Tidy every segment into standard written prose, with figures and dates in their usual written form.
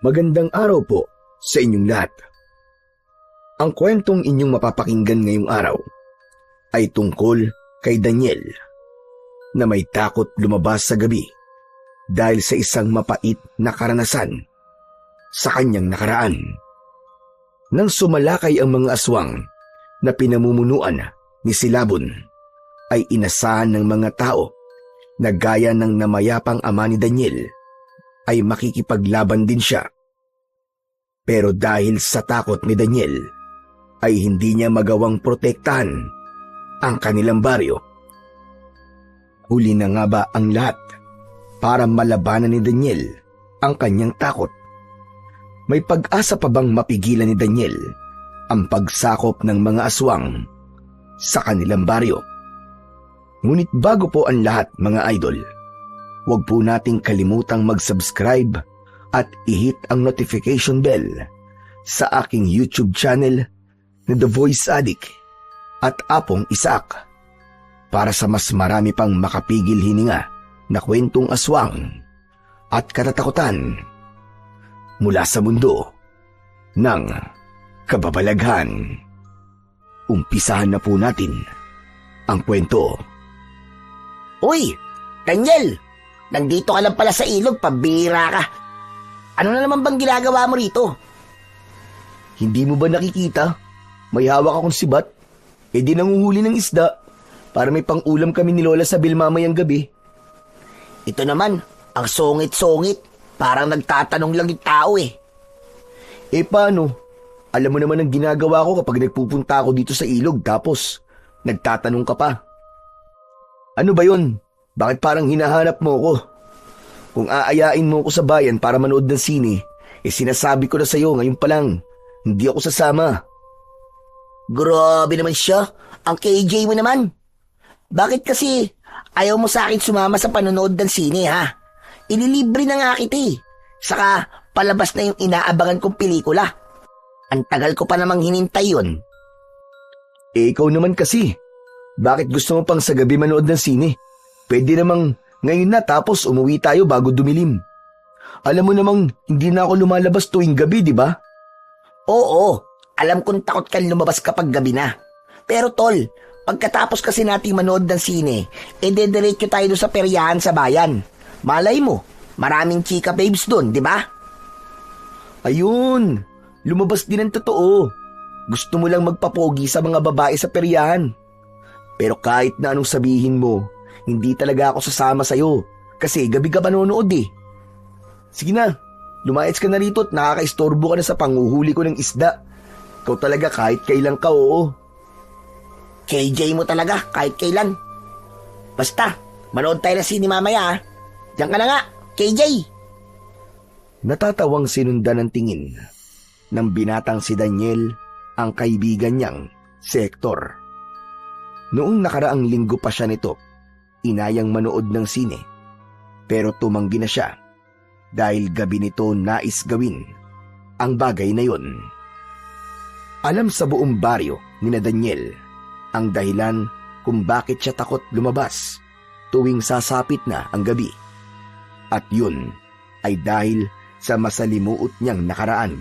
Magandang araw po sa inyong lahat. Ang kwentong inyong mapapakinggan ngayong araw ay tungkol kay Daniel na may takot lumabas sa gabi dahil sa isang mapait na karanasan sa kanyang nakaraan. Nang sumalakay ang mga aswang na pinamumunuan ni Silabon, ay inasahan ng mga tao na gaya ng namayapang ama ni Daniel ay makikipaglaban din siya. Pero dahil sa takot ni Daniel, ay hindi niya magawang protektahan ang kanilang baryo. Huli na nga ba ang lahat para malabanan ni Daniel ang kanyang takot? May pag-asa pa bang mapigilan ni Daniel ang pagsakop ng mga aswang sa kanilang baryo? Ngunit bago po ang lahat, mga idol, huwag po nating kalimutang mag-subscribe at i-hit ang notification bell sa aking YouTube channel na The Voice Addict at Apong Isaac para sa mas marami pang makapigil hininga na kwentong aswang at katatakutan mula sa mundo ng kababalaghan. Umpisahan na po natin ang kwento. Uy, Daniel! Nandito ka lang pala sa ilog, pambihira ka. Ano na naman bang ginagawa mo rito? Hindi mo ba nakikita? May hawak akong sibat. Di nanguhuli ng isda para may pang-ulam kami ni Lola sa Bill mamayang gabi. Ito naman, ang sungit-sungit. Parang nagtatanong lang yung tao eh. Paano? Alam mo naman ang ginagawa ko kapag nagpupunta ako dito sa ilog tapos nagtatanong ka pa. Ano ba yun? Bakit parang hinahanap mo ko? Kung aayain mo ko sa bayan para manood ng sine, sinasabi ko na sa'yo ngayon pa lang, hindi ako sasama. Grabe naman siya. Ang KJ mo naman. Bakit kasi ayaw mo sa akin sumama sa panonood ng sine, ha? Ililibre na nga kita eh. Saka palabas na yung inaabangan kong pelikula. Ang tagal ko pa namang hinintay yun. Ikaw naman kasi. Bakit gusto mo pang sa gabi manood ng sine? Pwede namang ngayon na tapos umuwi tayo bago dumilim. Alam mo namang hindi na ako lumalabas tuwing gabi, di ba? Oo, alam kong takot kang lumabas kapag gabi na. Pero tol, pagkatapos kasi nating manood ng sine, dediretso tayo doon sa peryahan sa bayan. Malay mo, maraming chika babes doon, di ba? Ayun, lumabas din ang totoo. Gusto mo lang magpapogi sa mga babae sa peryahan. Pero kahit na anong sabihin mo, hindi talaga ako sasama sa'yo kasi gabi ka panonood eh. Sige na, lumayas ka na rito at nakakaistorbo ka na sa panguhuli ko ng isda. Ikaw talaga kahit kailan ka, oo. KJ mo talaga kahit kailan. Basta, manood tayo na sine mamaya, ha? Diyan ka na nga, KJ. Natatawang sinundan ng tingin ng binatang si Daniel ang kaibigan niyang si Hector. Noong nakaraang linggo pa siya nito, inayang manood ng sine, pero tumanggi na siya dahil gabi nito nais gawin ang bagay na yun. Alam sa buong baryo ni na Daniel ang dahilan kung bakit siya takot lumabas tuwing sasapit na ang gabi. At yun ay dahil sa masalimuot niyang nakaraan.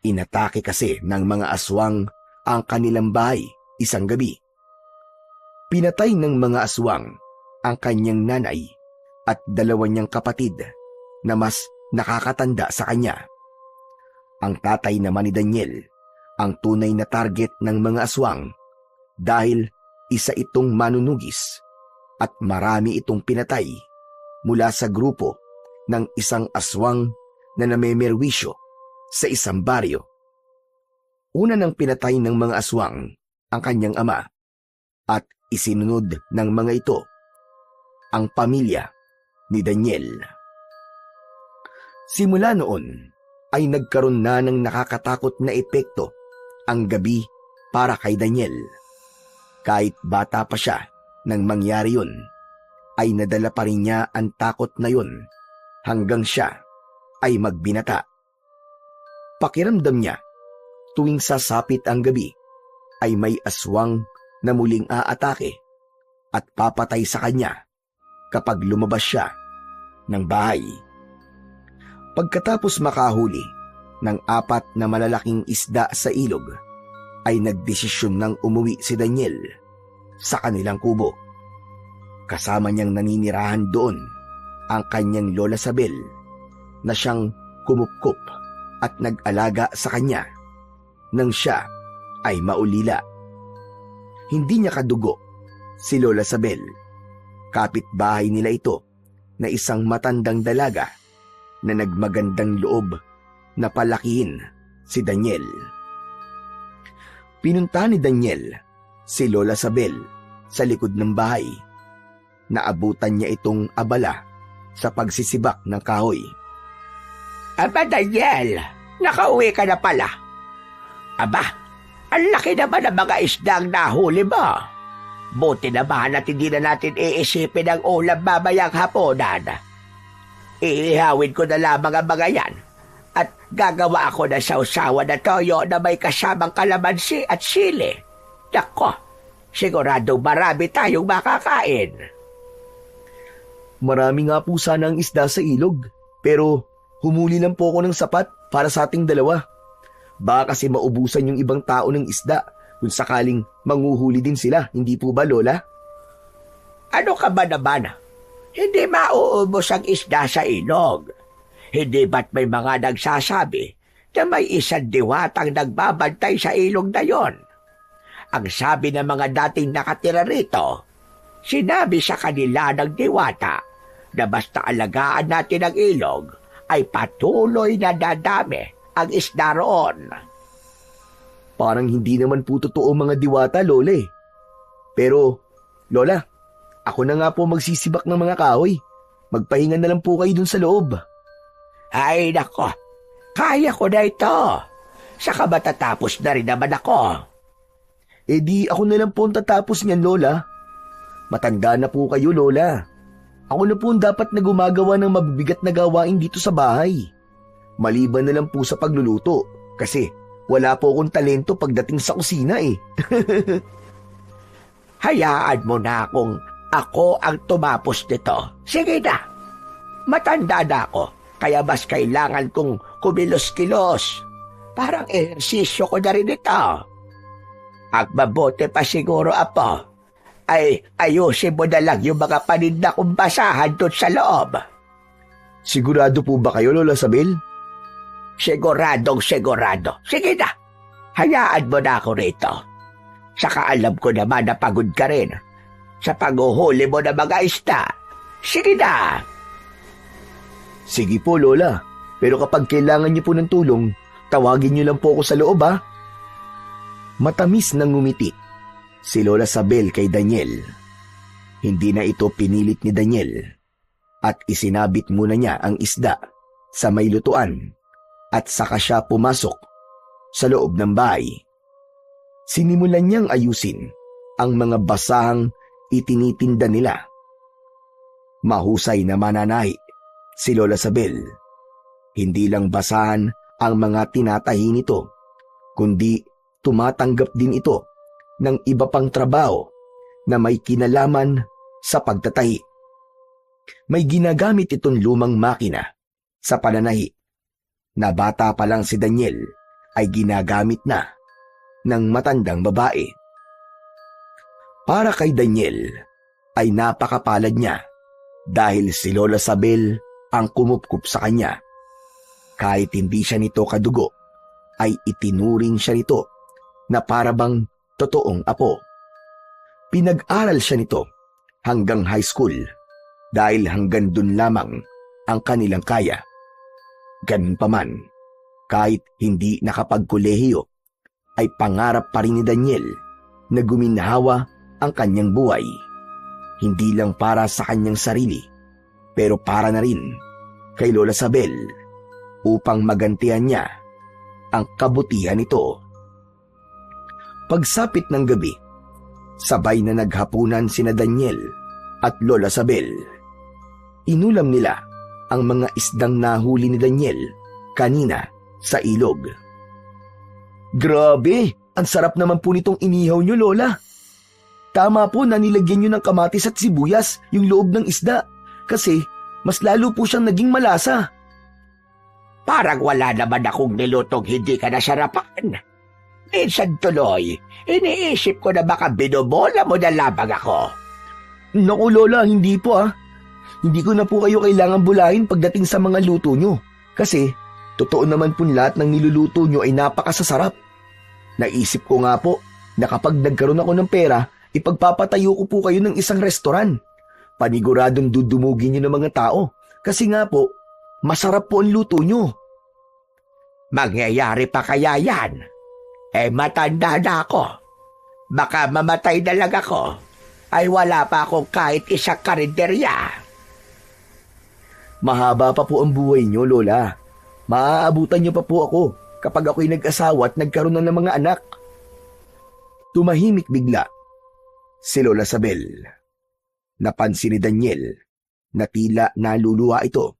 Inatake kasi ng mga aswang ang kanilang bahay isang gabi. Pinatay ng mga aswang ang kanyang nanay at dalawa niyang kapatid na mas nakakatanda sa kanya. Ang tatay naman ni Daniel ang tunay na target ng mga aswang dahil isa itong manunugis at marami itong pinatay mula sa grupo ng isang aswang na namemerwisyo sa isang baryo. Una nang pinatay ng mga aswang ang kanyang ama at isinunod ng mga ito ang pamilya ni Daniel. Simula noon ay nagkaroon na ng nakakatakot na epekto ang gabi para kay Daniel. Kahit bata pa siya nang mangyari yun, ay nadala pa rin niya ang takot na yun hanggang siya ay magbinata. Pakiramdam niya, tuwing sasapit ang gabi, ay may aswang na muling aatake at papatay sa kanya kapag lumabas siya ng bahay. Pagkatapos makahuli ng 4 na malalaking isda sa ilog, ay nagdesisyon ng umuwi si Daniel sa kanilang kubo. Kasama niyang naninirahan doon ang kanyang lola Sabel na siyang kumupkup at nag-alaga sa kanya nang siya ay maulila. Hindi niya kadugo si Lola Sabel. Kapitbahay nila ito na isang matandang dalaga na nagmagandang loob na palakihin si Daniel. Pinunta ni Daniel si Lola Sabel sa likod ng bahay. Naabutan niya itong abala sa pagsisibak ng kahoy. Aba, Daniel, nakauwi ka na pala. Aba, ang laki naman ng mga isdang nahuli mo. Buti naman at hindi na natin iisipin ang ulam mamayang hapunan. Iihawin ko na lamang ang mga yan at gagawa ako ng sausawan na toyo na may kasamang kalamansi at sili. Nako, sigurado marami tayong makakain. Marami nga po sana ang isda sa ilog, pero humuli lang po ako ng sapat para sa ating dalawa. Baka kasi maubusan yung ibang tao ng isda kung sakaling manguhuli din sila, hindi po ba, Lola? Ano ka ba naman? Hindi mauubos ang isda sa ilog. Hindi ba't may mga nagsasabi na may isang diwatang nagbabantay sa ilog na yon? Ang sabi ng mga dating nakatira rito, sinabi sa kanila ng diwata na basta alagaan natin ang ilog ay patuloy na dadami ang isda roon. Parang hindi naman po totoo mga diwata, Lola eh. Pero, Lola, ako na nga po magsisibak ng mga kahoy. Magpahinga na lang po kayo dun sa loob. Ay nako, kaya ko na ito. Saka matatapos na rin naman ako. Eh di ako na lang po ang tatapos niyan, Lola. Matanda na po kayo, Lola. Ako na po ang dapat na gumagawa ng mabibigat na gawain dito sa bahay. Maliban na lang po sa pagluluto kasi wala po akong talento pagdating sa kusina eh. Hayaan mo na kung ako ang tumapos nito. Sige na, matanda na ako kaya mas kailangan kong kumilos-kilos. Parang ehersisyo ko na rin ito. Ang mabuti pa siguro, Apo, ay ayusin mo na lang yung mga paninda kong basahan doon sa loob. Sigurado po ba kayo, Lola Sabel? Siguradong sigurado. Sige na, hayaan mo na ako rito. Saka alam ko naman na pagod ka rin sa paghuhuli mo ng mga isda. Sige na. Sige po, Lola. Pero kapag kailangan niyo po ng tulong, tawagin niyo lang po ako sa loob, ha? Matamis na ngumiti si Lola Sabel kay Daniel. Hindi na ito pinilit ni Daniel at isinabit muna niya ang isda sa may lutuan at saka siya pumasok sa loob ng bahay. Sinimulan niyang ayusin ang mga basahang itinitinda nila. Mahusay na mananahi si Lola Sabel. Hindi lang basahan ang mga tinatahi nito, kundi tumatanggap din ito ng iba pang trabaho na may kinalaman sa pagtatahi. May ginagamit itong lumang makina sa pananahi na bata pa lang si Daniel ay ginagamit na ng matandang babae. Para kay Daniel ay napakapalad niya dahil si Lola Sabel ang kumupkup sa kanya. Kahit hindi siya nito kadugo, ay itinuring siya nito na parabang totoong apo. Pinag-aral siya nito hanggang high school dahil hanggang dun lamang ang kanilang kaya. Ganun pa man, kahit hindi nakapagkolehiyo, ay pangarap pa rin ni Daniel na guminhawa ang kanyang buhay. Hindi lang para sa kanyang sarili, pero para na rin kay Lola Sabel upang magantihan niya ang kabutihan nito. Pagsapit ng gabi, sabay na naghapunan sina Daniel at Lola Sabel. Inulam nila ang mga isdang nahuli ni Daniel kanina sa ilog. Grabe! Ang sarap naman po nitong inihaw nyo, Lola. Tama po na nilagyan nyo ng kamatis at sibuyas yung loob ng isda kasi mas lalo po siyang naging malasa. Parang wala naman akong nilutong hindi ka nasarapan. Minsan tuloy, iniisip ko na baka binobola mo na lamang ako. Naku Lola, hindi po ah. Hindi ko na po kayo kailangan bulahin pagdating sa mga luto nyo. Kasi, totoo naman po lahat ng niluluto nyo ay napakasasarap. Naisip ko nga po na kapag nagkaroon ako ng pera, ipagpapatayo ko po kayo ng isang restoran. Paniguradong dudumugin nyo ng mga tao. Kasi nga po, masarap po ang luto nyo. Mangyayari pa kaya yan? Matanda na ako. Baka mamatay na lang ako. Ay wala pa akong kahit isang karinderya. Mahaba pa po ang buhay nyo, Lola. Maaabutan nyo pa po ako kapag ako'y nag-asawa at nagkaroon na ng mga anak. Tumahimik bigla si Lola Sabel. Napansin ni Daniel na tila naluluwa ito,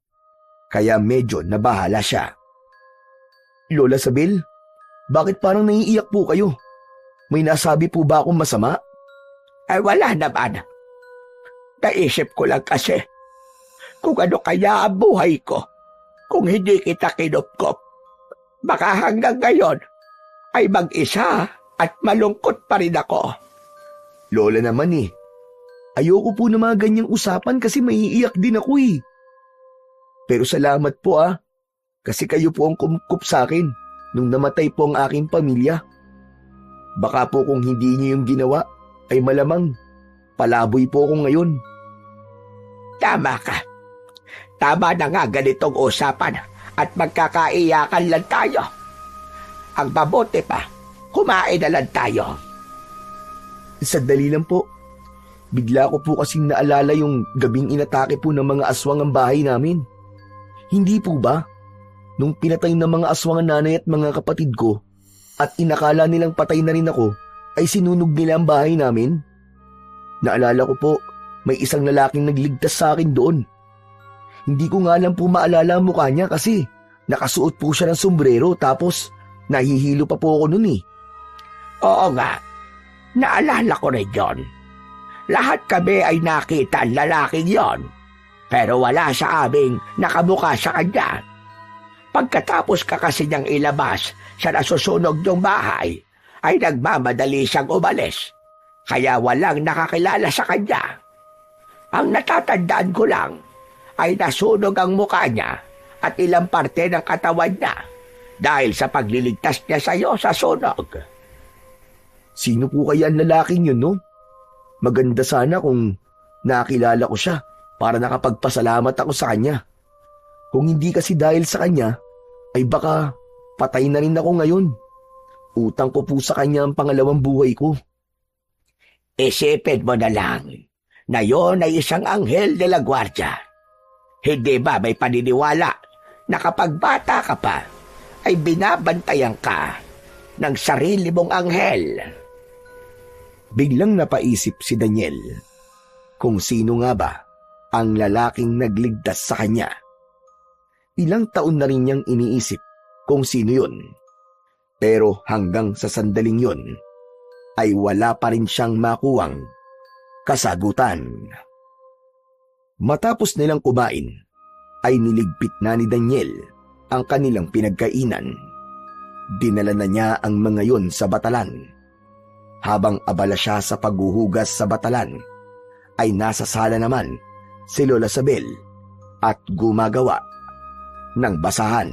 kaya medyo nabahala siya. Lola Sabel, bakit parang naiiyak po kayo? May nasabi po ba akong masama? Ay wala naman. Naisip ko lang kasi kung ano kaya ang buhay ko kung hindi kita kinupkop. Baka hanggang ngayon ay mag-isa at malungkot pa rin ako. Lola naman eh. Ayoko po na mga ganyang usapan kasi maiiyak din ako eh. Pero salamat po ah. Kasi kayo po ang kumkup sa akin nung namatay po ang aking pamilya. Baka po kung hindi niyo yung ginawa, ay malamang palaboy po ako ngayon. Tama ka. Tama na nga ganitong usapan at magkakaiyakan lang tayo. Ang mabuti pa, kumain na lang tayo. Sandali lang po. Bigla ko po kasing naalala yung gabing inatake po ng mga aswang ang bahay namin. Hindi po ba? Nung pinatay ng mga aswang ang nanay at mga kapatid ko at inakala nilang patay na rin ako, ay sinunog nila ang bahay namin. Naalala ko po, may isang lalaking nagligtas sa akin doon. Hindi ko nga lang po maalala ang mukha niya kasi nakasuot po siya ng sombrero tapos nahihilo pa po ako nun eh. Oo nga, naalala ko rin yun. Lahat kami ay nakita ang lalaking yon, pero wala sa aming nakamukha sa kanya. Pagkatapos ka kasi niyang ilabas sa nasusunog niyong bahay, ay nagmamadali siyang umalis, kaya walang nakakilala sa kanya. Ang natatandaan ko lang ay nasunog ang mukha niya at ilang parte ng katawan niya dahil sa pagliligtas niya sa iyo sa sunog. Sino po kaya ang lalaking yun, no? Maganda sana kung nakilala ko siya para nakapagpasalamat ako sa kanya. Kung hindi kasi dahil sa kanya, ay baka patay na rin ako ngayon. Utang ko po sa kanya ang pangalawang buhay ko. Isipin mo na lang na yon ay isang anghel de la guardia. Hindi ba may paniniwala na kapag bata ka pa, ay binabantayan ka ng sarili mong anghel? Biglang napaisip si Daniel kung sino nga ba ang lalaking nagligtas sa kanya. Ilang taon na rin niyang iniisip kung sino yun. Pero hanggang sa sandaling yun, ay wala pa rin siyang makuwang kasagutan. Matapos nilang kumain, ay niligpit na ni Daniel ang kanilang pinagkainan. Dinala na niya ang mga yon sa batalan. Habang abala siya sa paghuhugas sa batalan, ay nasa sala naman si Lola Sabel at gumagawa ng basahan.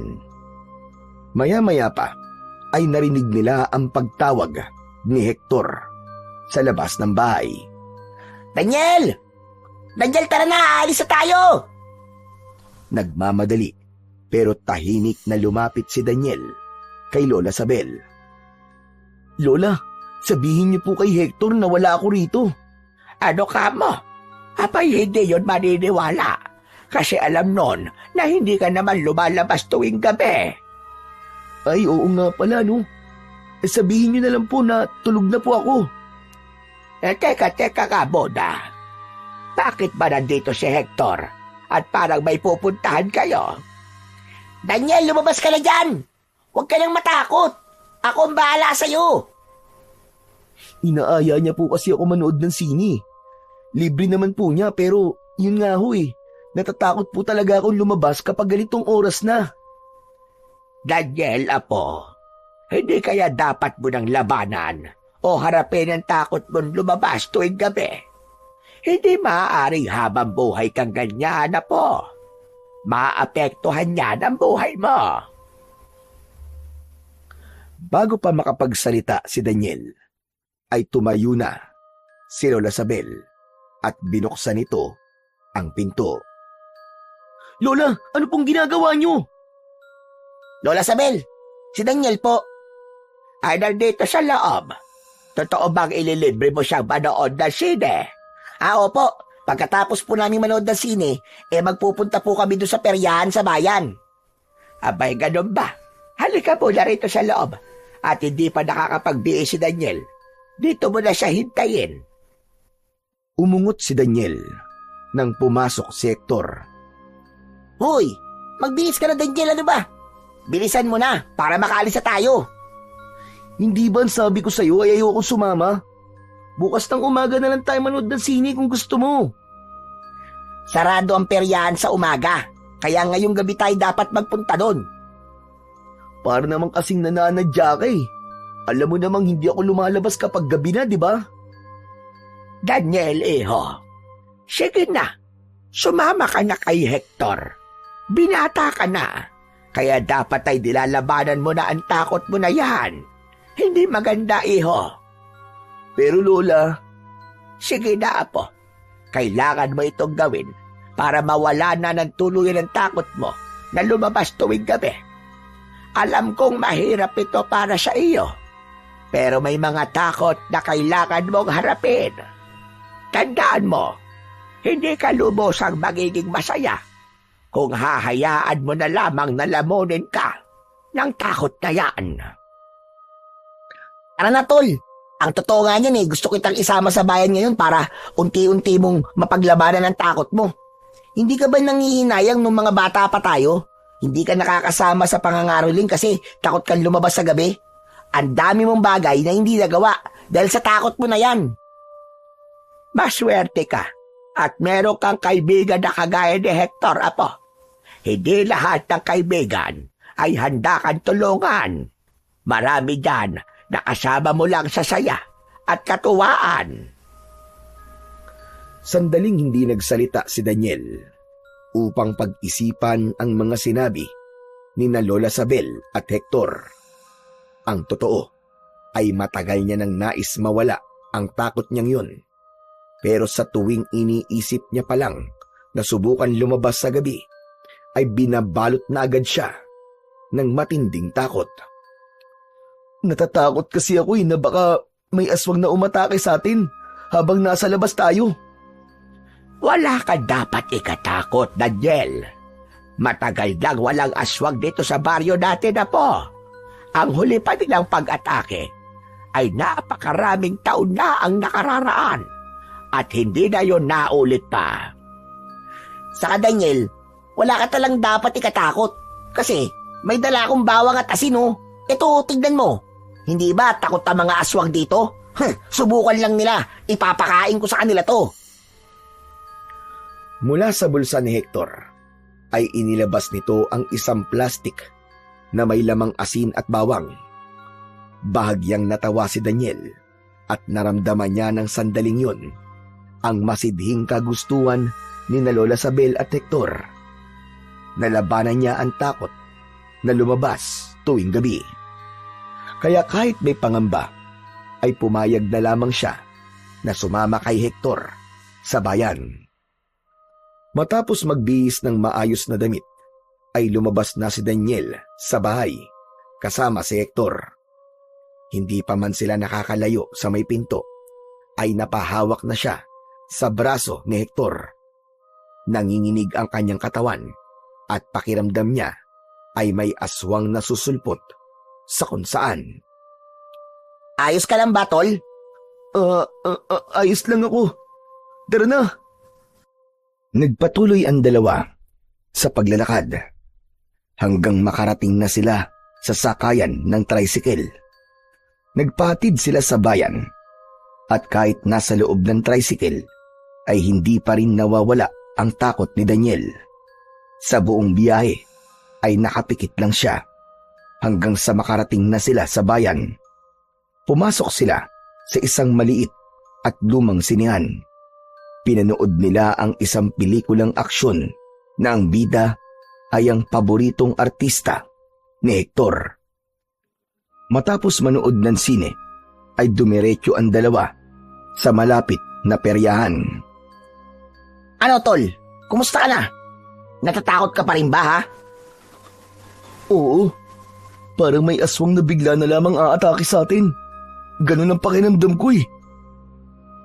Maya-maya pa ay narinig nila ang pagtawag ni Hector sa labas ng bahay. Daniel! Daniel, tara na! Aalis na tayo! Nagmamadali pero tahimik na lumapit si Daniel kay Lola Sabel. Lola, sabihin niyo po kay Hector na wala ako rito. Ano ka mo? Abay hindi yun maniniwala. Kasi alam nun na hindi ka naman lumalabas tuwing gabi. Ay, oo nga pala, no? Sabihin niyo na lang po na tulog na po ako. Teka ka muna. Bakit ba nandito si Hector? At parang may pupuntahan kayo? Daniel, lumabas ka na dyan! Huwag ka nang matakot! Ako ang bahala sa'yo! Inaaya niya po kasi ako manood ng sine. Libre naman po niya pero yun nga ho eh. Natatakot po talaga akong lumabas kapag ganitong oras na. Daniel, apo, hindi kaya dapat mo nang labanan o harapin ang takot mong lumabas tuwing gabi? Hindi maaaring habang buhay kang ganyan, apo. Maapektuhan niyan ang buhay mo. Bago pa makapagsalita si Daniel, ay tumayo na si Lola Sabel at binuksan nito ang pinto. Lola, ano pong ginagawa niyo? Lola Sabel, si Daniel po. Ay nandito sa loob. Totoo bang ililibre mo siyang manood ng sine? Opo. Pagkatapos po namin manood ng sine, magpupunta po kami doon sa peryahan sa bayan. Abay, ganun ba? Halika muna rito sa loob. At hindi pa nakakapag-BA si Daniel. Dito mo na siya hintayin. Umungot si Daniel nang pumasok si Hector. Hoy, magbihis ka na Daniel, ano ba? Bilisan mo na para makaalis na tayo. Hindi ba sabi ko sa'yo ay ayoko sumama? Bukas ng umaga na lang tayo manood ng sine kung gusto mo. Sarado ang peryahan sa umaga, kaya ngayong gabi tayo dapat magpunta doon. Para naman kasing nananadya ka eh. Alam mo namang hindi ako lumalabas kapag gabi na, di ba? Daniel, iho. Sige na. Sumama ka na kay Hector. Binata ka na. Kaya dapat ay dilalabanan mo na ang takot mo na yan. Hindi maganda, iho. Pero Lola, sige na, apo. Kailangan mo itong gawin para mawala na ng tuluyan ang takot mo na lumabas tuwing gabi. Alam kong mahirap ito para sa iyo. Pero may mga takot na kailangan mong harapin. Tandaan mo, hindi ka lubosang magiging masaya kung hahayaan mo na lamang na lamunin ka ng takot na yan. Tara na, tol. Ang totoo nga niyan gusto kitang isama sa bayan ngayon para unti-unti mong mapaglabanan ang takot mo. Hindi ka ba nangihinayang nung mga bata pa tayo? Hindi ka nakakasama sa pangangaroling kasi takot kang lumabas sa gabi? Ang dami mong bagay na hindi nagawa dahil sa takot mo na yan. Maswerte ka at meron kang kaibigan na kagaya ni Hector, apo. Hindi lahat ng kaibigan ay handa kang tulungan. Marami dyan na kasama mo lang sa saya at katuwaan. Sandaling hindi nagsalita si Daniel upang pag-isipan ang mga sinabi ni na Lola Sabel at Hector. Ang totoo ay matagal niya nang nais mawala ang takot niyang yun. Pero sa tuwing iniisip niya pa lang na subukan lumabas sa gabi, ay binabalot na agad siya ng matinding takot. Natatakot kasi ako na baka may aswang na umatake sa atin habang nasa labas tayo. Wala ka dapat ikatakot, Daniel. Matagal nang walang aswang dito sa baryo natin, apo. Ang huli pa nilang pag-atake ay napakaraming taon na ang nakararaan at hindi na yon naulit pa. Saka Daniel, wala ka talang dapat ikatakot kasi may dala akong bawang at asin. Ito, tignan mo. Hindi ba takot ang mga aswang dito? Subukan lang nila. Ipapakain ko sa kanila to. Mula sa bulsa ni Hector ay inilabas nito ang isang plastik na may lamang asin at bawang. Bahagyang natawa si Daniel at naramdaman niya ng sandaling yun ang masidhing kagustuhan ni na Lola Sabel at Hector. Nalabanan niya ang takot na lumabas tuwing gabi. Kaya kahit may pangamba, ay pumayag na lamang siya na sumama kay Hector sa bayan. Matapos magbihis ng maayos na damit, ay lumabas na si Daniel sa bahay kasama si Hector. Hindi pa man sila nakakalayo sa may pinto, ay napahawak na siya sa braso ni Hector. Nanginginig ang kanyang katawan at pakiramdam niya ay may aswang na susulpot sa kung saan. Ayos ka lang ba, tol? Ayos lang ako. Tara na. Nagpatuloy ang dalawa sa paglalakad hanggang makarating na sila sa sakayan ng tricycle. Nagpahatid sila sa bayan at kahit nasa loob ng tricycle ay hindi pa rin nawawala ang takot ni Daniel. Sa buong biyahe ay nakapikit lang siya hanggang sa makarating na sila sa bayan. Pumasok sila sa isang maliit at lumang sinehan. Pinanood nila ang isang pelikulang aksyon na ang bida ay ang paboritong artista ni Hector. Matapos manood ng sine, ay dumiretso ang dalawa sa malapit na peryahan. Ano, tol? Kumusta ka na? Natatakot ka pa rin ba, ha? Oo, parang may aswang na bigla na lamang aatake sa atin. Ganun ang pakiramdam ko eh.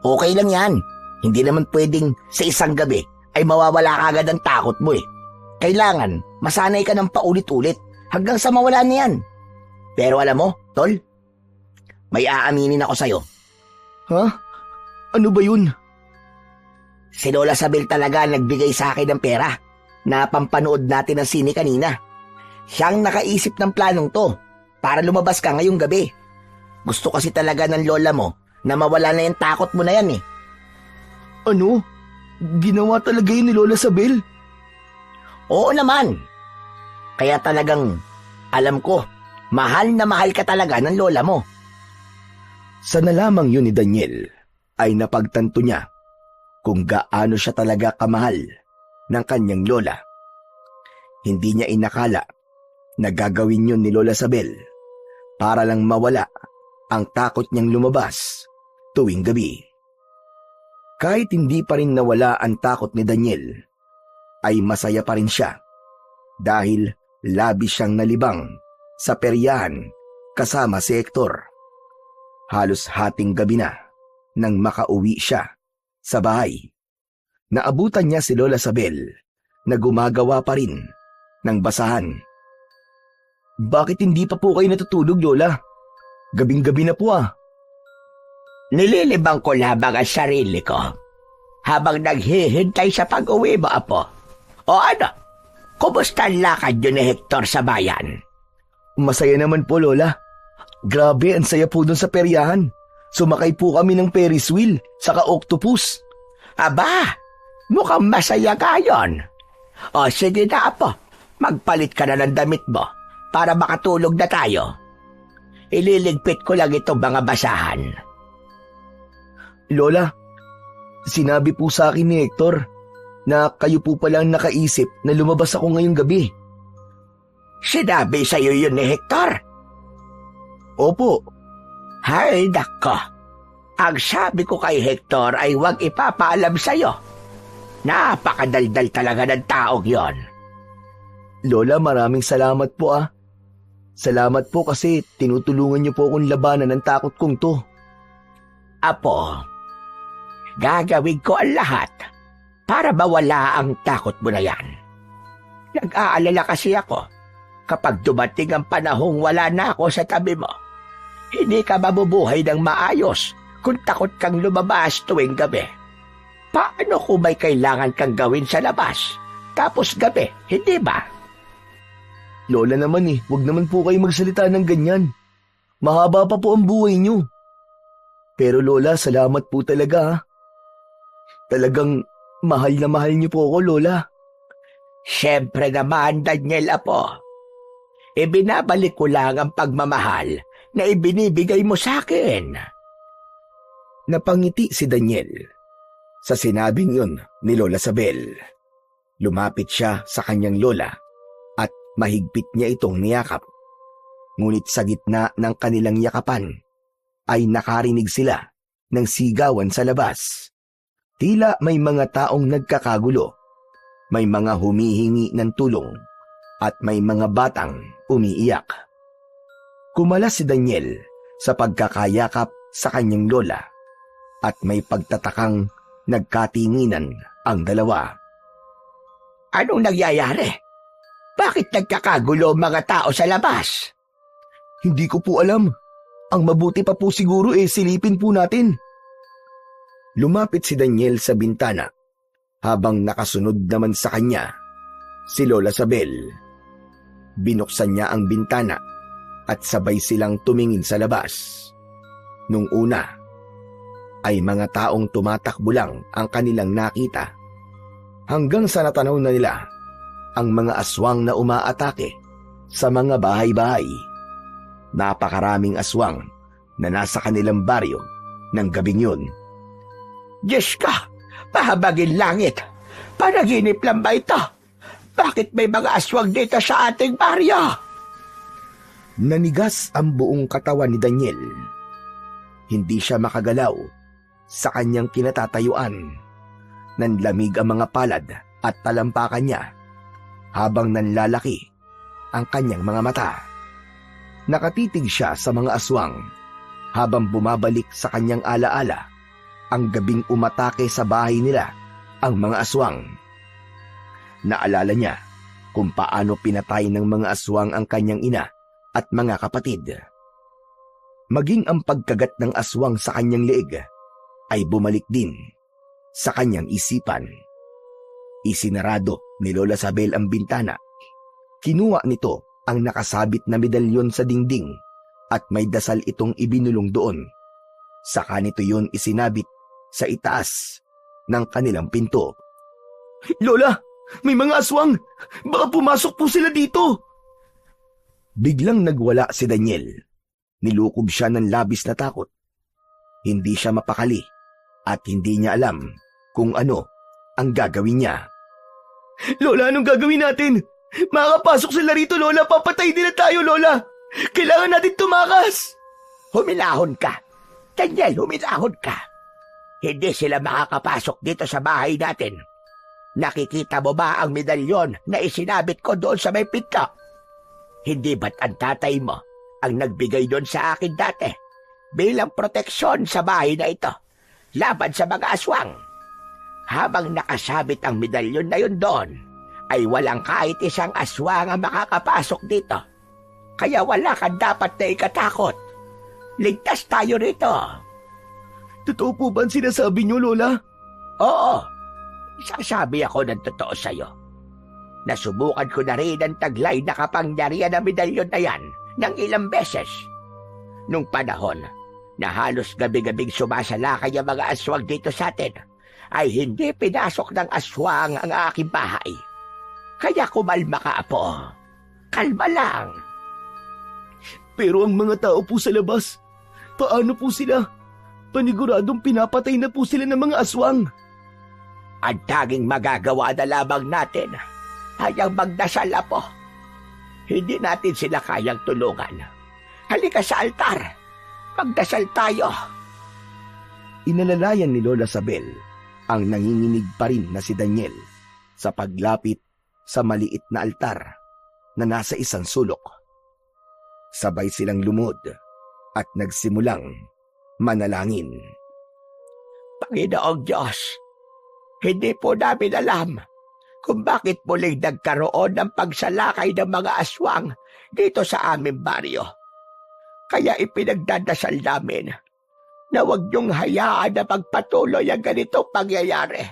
Okay lang yan. Hindi naman pwedeng sa isang gabi ay mawawala agad ang takot mo eh. Kailangan masanay ka ng paulit-ulit hanggang sa mawala na yan. Pero alam mo, tol, may aaminin ako sa'yo. Ha? Ano ba yun? Si Lola Sabel talaga nagbigay sa akin ng pera na pampanood natin ng sine kanina. Siyang nakaisip ng planong to para lumabas ka ngayong gabi. Gusto kasi talaga ng lola mo na mawala na yung takot mo na yan eh. Ano? Ginawa talaga yun ni Lola Sabel? Oo naman. Kaya talagang alam ko, mahal na mahal ka talaga ng lola mo. Sa nalamang yun ni Daniel ay napagtanto niya kung gaano siya talaga kamahal ng kanyang lola. Hindi niya inakala na gagawin yun ni Lola Sabel para lang mawala ang takot niyang lumabas tuwing gabi. Kahit hindi pa rin nawala ang takot ni Daniel, ay masaya pa rin siya dahil labis siyang nalibang sa peryahan kasama si Hector. Halos hating gabi na nang makauwi siya sa bahay. Naabutan niya si Lola Sabel na gumagawa pa rin ng basahan. Bakit hindi pa po kayo natutulog, Lola? Gabing-gabi na po ah. Nililibang ko labang ang sarili ko habang naghihintay sa pag-uwi mo, Apo. O ano? Kumusta ang lakad yun ni Hector sa bayan? Masaya naman po, Lola. Grabe, ang saya po dun sa peryahan. Sumakay po kami ng Ferris wheel, saka octopus. Aba, mukhang masaya ka yun. O sige na, Apo. Magpalit ka na ng damit mo para makatulog na tayo. Ililigpit ko lang itong mga basahan. Lola, sinabi po sa akin ni Hector na kayo po pala ang nakaisip na lumabas ako ngayong gabi. Sinabi sa'yo yun ni Hector? Opo. Hay nako. Ang sabi ko kay Hector ay huwag ipapaalam sa'yo. Napakadaldal talaga ng taong yon. Lola, maraming salamat po ah. Salamat po kasi tinutulungan niyo po akong labanan ng takot kong to. Apo, gagawin ko ang lahat para mawala ang takot mo na yan. Nag-aalala kasi ako kapag dumating ang panahong wala na ako sa tabi mo. Hindi ka mabubuhay ng maayos kung takot kang lumabas tuwing gabi. Paano kung may kailangan kang gawin sa labas? Tapos gabi, hindi ba? Lola naman huwag naman po kayo magsalita ng ganyan. Mahaba pa po ang buhay niyo. Pero Lola, salamat po talaga ha. Talagang mahal na mahal niyo po ako, Lola. Siyempre naman, Daniel, Apo. Ibinabalik ko lang ang pagmamahal na ibinibigay mo sa akin. Napangiti si Daniel sa sinabing yun ni Lola Sabel. Lumapit siya sa kanyang lola at mahigpit niya itong niyakap. Ngunit sa gitna ng kanilang yakapan ay nakarinig sila ng sigawan sa labas. Tila may mga taong nagkakagulo, may mga humihingi ng tulong at may mga batang umiiyak. Kumalas si Daniel sa pagkakayakap sa kanyang lola at may pagtatakang nagkatinginan ang dalawa. Anong nangyayari? Bakit nagkakagulo ang mga tao sa labas? Hindi ko po alam. Ang mabuti pa po siguro silipin po natin. Lumapit si Daniel sa bintana habang nakasunod naman sa kanya si Lola Sabel. Binuksan niya ang bintana at sabay silang tumingin sa labas. Nung una ay mga taong tumatakbo lang ang kanilang nakita hanggang sa natanaw na nila ang mga aswang na umaatake sa mga bahay-bahay. Napakaraming aswang na nasa kanilang baryo ng gabing yun. Diyos ka, pahabagin langit. Panaginip lang ba ito? Bakit may mga aswang dito sa ating baryo? Nanigas ang buong katawan ni Daniel. Hindi siya makagalaw sa kanyang kinatatayuan. Nanlamig ang mga palad at talampakan niya habang nanlalaki ang kanyang mga mata. Nakatitig siya sa mga aswang habang bumabalik sa kanyang alaala ang gabing umatake sa bahay nila ang mga aswang. Naalala niya kung paano pinatay ng mga aswang ang kanyang ina at mga kapatid. Maging ang pagkagat ng aswang sa kanyang leeg ay bumalik din sa kanyang isipan. Isinarado ni Lola Sabel ang bintana. Kinuha nito ang nakasabit na medalyon sa dingding at may dasal itong ibinulong doon. Saka nito yun isinabit sa itaas ng kanilang pinto. Lola, may mga aswang! Baka pumasok po sila dito! Biglang nagwala si Daniel. Nilukob siya ng labis na takot. Hindi siya mapakali at hindi niya alam kung ano ang gagawin niya. Lola, anong gagawin natin? Makakapasok sila rito, Lola. Papatay din na tayo, Lola. Kailangan natin tumakas. Humilahon ka. Daniel, humilahon ka. Hindi sila makakapasok dito sa bahay natin. Nakikita mo ba ang medalyon na isinabit ko doon sa may pinto? Hindi ba't ang tatay mo ang nagbigay doon sa akin dati bilang proteksyon sa bahay na ito laban sa mga aswang? Habang nakasabit ang medalyon na yun doon, ay walang kahit isang aswang ang makakapasok dito. Kaya wala kang dapat na ikatakot. Ligtas tayo rito. Totoo po ba ang sinasabi niyo, Lola? Oo. Sasabi ako ng totoo sa'yo. Nasubukan ko na rin ang taglay na kapangyarihan ng medalyon na yan ng ilang beses. Nung panahon na halos gabi-gabing sumasalakay ang mga aswang dito sa atin, ay hindi pinasok ng aswang ang aking bahay. Kaya kumalma ka, Apo. Kalma lang. Pero ang mga tao po sa labas, paano po sila? Paniguradong pinapatay na po sila ng mga aswang. Ang tanging magagawa na lamang natin ay ang magdasal, Apo. Hindi natin sila kayang tulungan. Halika sa altar. Magdasal tayo. Inalalayan ni Lola Sabel ang nanginginig pa rin na si Daniel sa paglapit sa maliit na altar na nasa isang sulok. Sabay silang lumod at nagsimulang manalangin. Panginoong Diyos, hindi po namin alam kung bakit muling nagkaroon ng pagsalakay ng mga aswang dito sa aming baryo. Kaya ipinagdadasal namin na huwag niyong hayaan na magpatuloy ang ganitong pangyayari.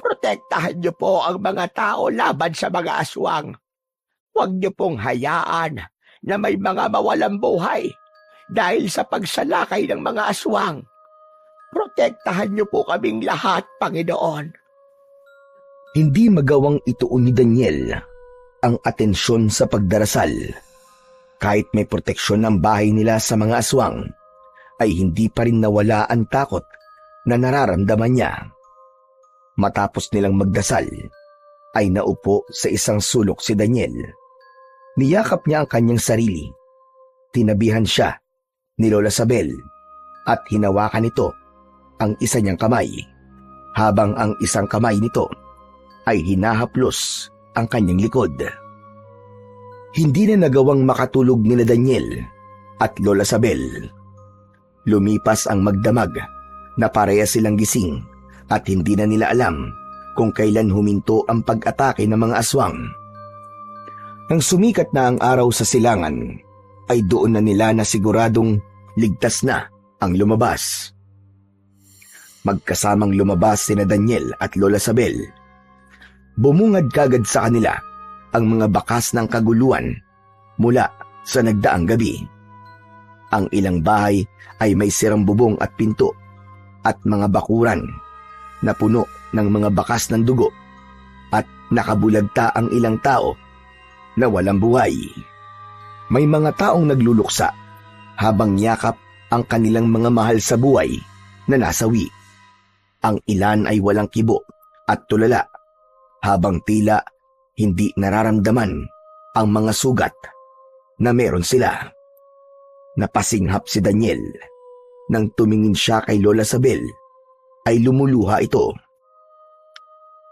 Protektahan niyo po ang mga tao laban sa mga aswang. Huwag niyo pong hayaan na may mga mawalang buhay dahil sa pagsalakay ng mga aswang. Protektahan niyo po kaming lahat, Panginoon. Hindi magawang ituon ni Daniel ang atensyon sa pagdarasal. Kahit may proteksyon ang bahay nila sa mga aswang, ay hindi pa rin nawala ang takot na nararamdaman niya. Matapos nilang magdasal, ay naupo sa isang sulok si Daniel. Niyakap niya ang kanyang sarili. Tinabihan siya ni Lola Sabel at hinawakan nito ang isa niyang kamay, habang ang isang kamay nito ay hinahaplos ang kanyang likod. Hindi na nagawang makatulog nila Daniel at Lola Sabel. Lumipas ang magdamag na pareha silang gising at hindi na nila alam kung kailan huminto ang pag-atake ng mga aswang. Nang sumikat na ang araw sa silangan, ay doon na nila nasiguradong ligtas na ang lumabas. Magkasamang lumabas sina Daniel at Lola Sabel. Bumungad kagad sa kanila ang mga bakas ng kaguluhan mula sa nagdaang gabi. Ang ilang bahay ay may sirang bubong at pinto at mga bakuran na puno ng mga bakas ng dugo at nakabulagta ang ilang tao na walang buhay. May mga taong nagluluksa habang yakap ang kanilang mga mahal sa buhay na nasawi. Ang ilan ay walang kibo at tulala habang tila hindi nararamdaman ang mga sugat na meron sila. Napasinghap si Daniel. Nang tumingin siya kay Lola Sabel, ay lumuluha ito.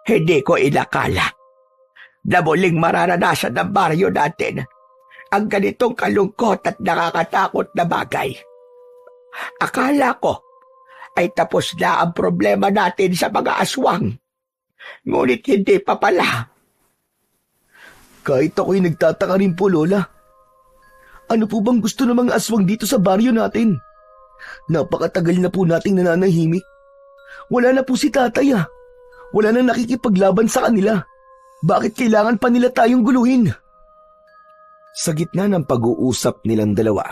Hindi ko inakala na muling mararanasan ng baryo natin ang ganitong kalungkot at nakakatakot na bagay. Akala ko ay tapos na ang problema natin sa mga aswang. Ngunit hindi pa pala. Kahit ako'y nagtataka rin po, Lola. Ano po bang gusto ng mga aswang dito sa baryo natin? Napakatagal na po nating nananahimik. Wala na po si tatay ah. Wala nang nakikipaglaban sa kanila. Bakit kailangan pa nila tayong guluhin? Sa gitna ng pag-uusap nilang dalawa,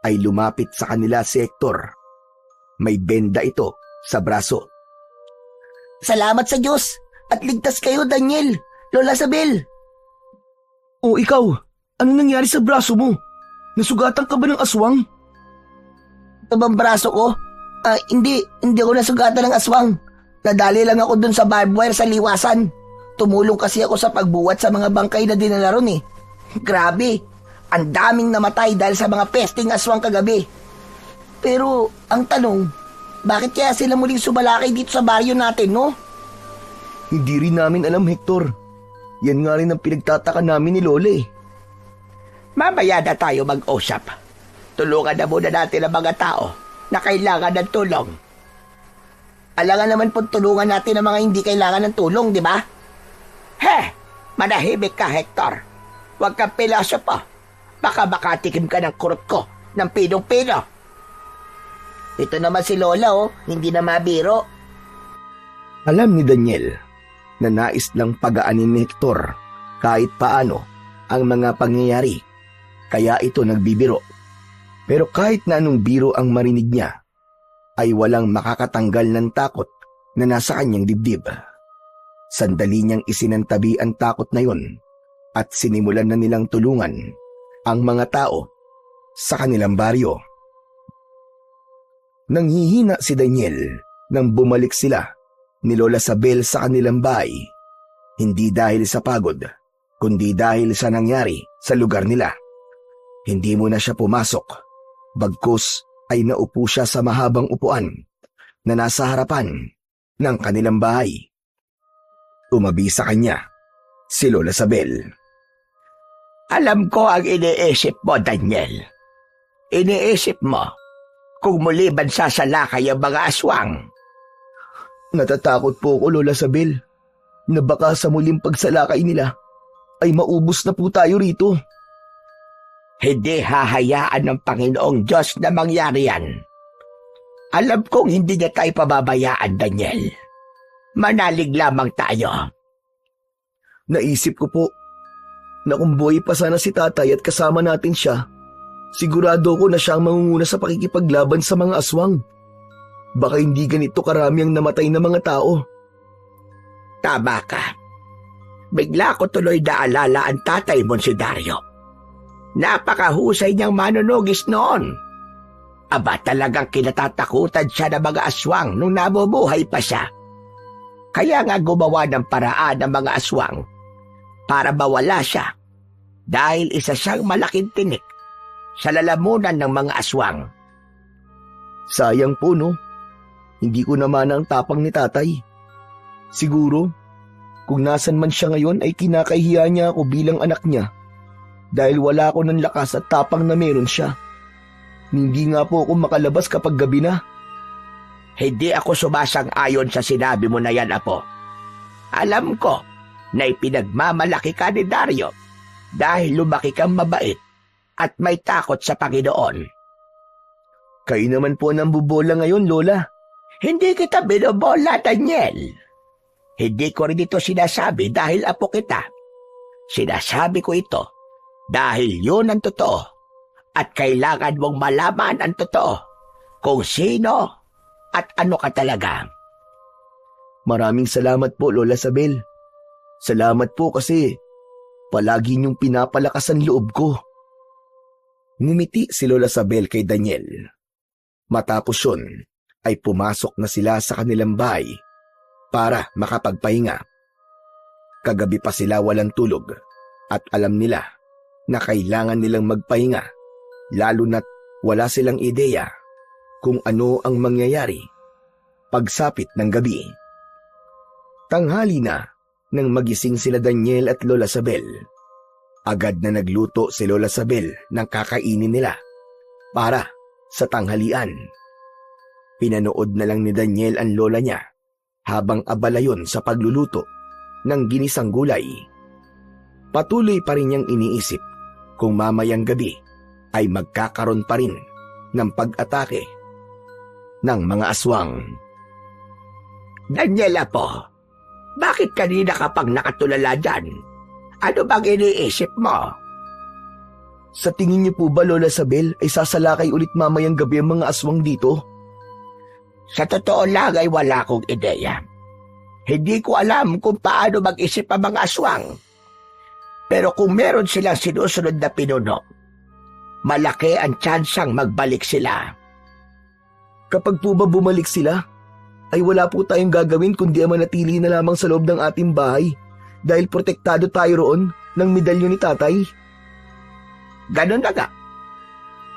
ay lumapit sa kanila si Hector. May benda ito sa braso. Salamat sa Diyos at ligtas kayo, Daniel, Lola Sabel. O ikaw, ano nangyari sa braso mo? Nasugatan ka ba ng aswang? Ito bang braso ko? Hindi ako nasugatan ng aswang. Nadali lang ako dun sa barbed wire sa liwasan. Tumulong kasi ako sa pagbuwat sa mga bangkay na dinala ron eh. Grabe, ang daming namatay dahil sa mga pesting aswang kagabi. Pero ang tanong, bakit kaya sila muling sumalakay dito sa baryo natin, no? Hindi rin namin alam, Hector. Yan nga rin ang pinagtataka namin ni Lola eh. Mamaya na tayo mag-usap. Tulungan na muna natin ang mga tao na kailangan ng tulong. Alangan naman po tulungan natin ang mga hindi kailangan ng tulong, di ba? Manahimik ka, Hector. Huwag kang pilosopo. Baka makatikim ka ng kurot ko ng pinong-pino. Ito naman si Lola, hindi na mabiro. Alam ni Daniel na nais lang pagaanin ni Hector kahit paano ang mga pangyayari. Kaya ito nagbibiro. Pero kahit na anong biro ang marinig niya, ay walang makakatanggal ng takot na nasa kanyang dibdib. Sandali niyang isinantabi ang takot na yon at sinimulan na nilang tulungan ang mga tao sa kanilang baryo. Nanghihina si Daniel nang bumalik sila ni Lola Sabel sa kanilang bahay, hindi dahil sa pagod, kundi dahil sa nangyari sa lugar nila. Hindi muna siya pumasok, bagkus ay naupo siya sa mahabang upuan na nasa harapan ng kanilang bahay. Tumabi sa kanya si Lola Sabel. Alam ko ang iniisip mo, Daniel. Iniisip mo kung muli ba sasalakay ang mga aswang. Natatakot po ako, Lola Sabel, na baka sa muling pagsalakay nila ay maubos na po tayo rito. Hindi hahayaan ng Panginoong Diyos na mangyari yan. Alam kong hindi niya tayo pababayaan, Daniel. Manalig lamang tayo. Naisip ko po na kung buhay pa sana si tatay at kasama natin siya, sigurado ko na siya ang mangunguna sa pakikipaglaban sa mga aswang. Baka hindi ganito karami ang namatay na mga tao. Tama ka. Bigla ko tuloy naalala ang tatay mo si Dario. Napakahusay niyang manunugis noon. Aba, talagang kinatatakutan siya ng mga aswang nung nabubuhay pa siya. Kaya nga gumawa ng paraan ng mga aswang para mawala siya dahil isa siyang malaking tinik sa lalamunan ng mga aswang. Sayang po, no? Hindi ko naman ang tapang ni tatay. Siguro, kung nasan man siya ngayon ay kinakahiya niya ako bilang anak niya dahil wala ako ng lakas at tapang na meron siya. Hindi nga po ako makalabas kapag gabi na. Hindi ako sumasang-ayon sa sinabi mo na yan, Apo. Alam ko na ipinagmamalaki ka ni Dario dahil lumaki kang mabait at may takot sa Panginoon. Kayo naman po nang bubola ngayon, Lola. Hindi kita binobola, Daniel. Hindi ko rin ito sinasabi dahil apo kita. Sinasabi ko ito dahil yun ang totoo at kailangan mong malaman ang totoo kung sino at ano ka talaga. Maraming salamat po, Lola Sabel. Salamat po kasi Palagi niyong pinapalakas ang loob ko. Ngumiti si Lola Sabel kay Daniel. Matapos yun, ay pumasok na sila sa kanilang bahay para makapagpahinga. Kagabi pa sila walang tulog at alam nila na kailangan nilang magpahinga, lalo na't wala silang ideya kung ano ang mangyayari pagsapit ng gabi. Tanghali na nang magising sila Daniel at Lola Sabel. Agad na nagluto si Lola Sabel ng kakainin nila para sa tanghalian. Pinanood na lang ni Daniel ang lola niya habang abala yun sa pagluluto ng ginisang gulay. Patuloy pa rin niyang iniisip kung mamayang gabi ay magkakaroon pa rin ng pag-atake ng mga aswang. Daniela po, bakit kanina ka pang nakatulala dyan? Ano bang iniisip mo? Sa tingin niyo po ba, Lola Sabel, ay sasalakay ulit mamayang gabi ang mga aswang dito? Sa totoo lang ay wala akong ideya. Hindi ko alam kung paano mag-isip ang mga aswang. Pero kung meron silang sinusunod na pinuno, malaki ang tsansang magbalik sila. Kapag po ba bumalik sila, ay wala po tayong gagawin kundi manatili na lamang sa loob ng ating bahay dahil protektado tayo roon ng medalyon ni tatay. Ganun na nga.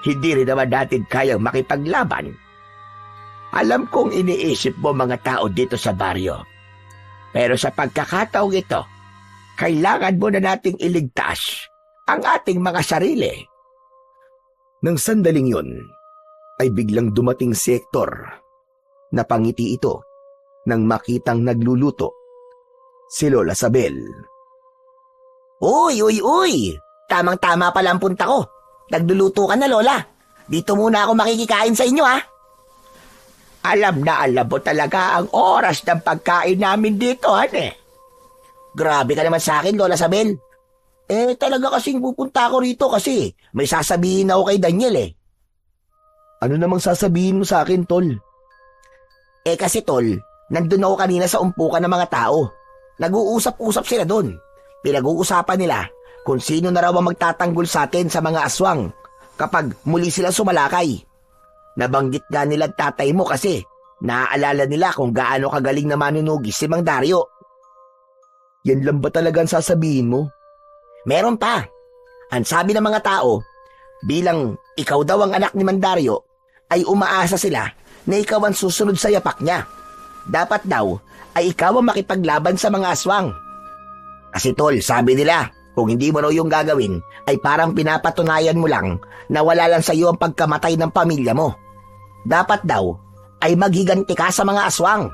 Hindi rin naman natin kayang makipaglaban. Alam kong iniisip mo mga tao dito sa baryo. Pero sa pagkakataong ito, kailangan mo na nating iligtas ang ating mga sarili. Nang sandaling yun, ay biglang dumating si Hector. Napangiti ito nang makitang nagluluto si Lola Sabel. Uy! Tamang-tama pala ang punta ko. Nagluluto ka na, Lola. Dito muna ako makikikain sa inyo, ha? Alam mo talaga ang oras ng pagkain namin dito, hane. Grabe ka naman sa akin, Lola Sabel. Talaga kasing pupunta ako rito kasi may sasabihin ako kay Daniel, eh. Ano namang sasabihin mo sa akin, Tol? Kasi, Tol, nandun ako kanina sa umpukan ng mga tao. Nag-uusap-usap sila doon. Pinag-uusapan nila kung sino na raw ang magtatanggol sa atin sa mga aswang kapag muli sila sumalakay. Nabanggit nga nila tatay mo kasi naaalala nila kung gaano kagaling na manunugis si Mang Dario. Yan lang ba talaga ang sasabihin mo? Meron pa. Ang sabi ng mga tao, bilang ikaw daw ang anak ni Mang Dario, ay umaasa sila na ikaw ang susunod sa yapak niya. Dapat daw ay ikaw ang makipaglaban sa mga aswang. Kasi, Tol, sabi nila, kung hindi mo raw yung gagawin, ay parang pinapatunayan mo lang na wala lang sa iyo ang pagkamatay ng pamilya mo. Dapat daw ay maghiganti ka sa mga aswang.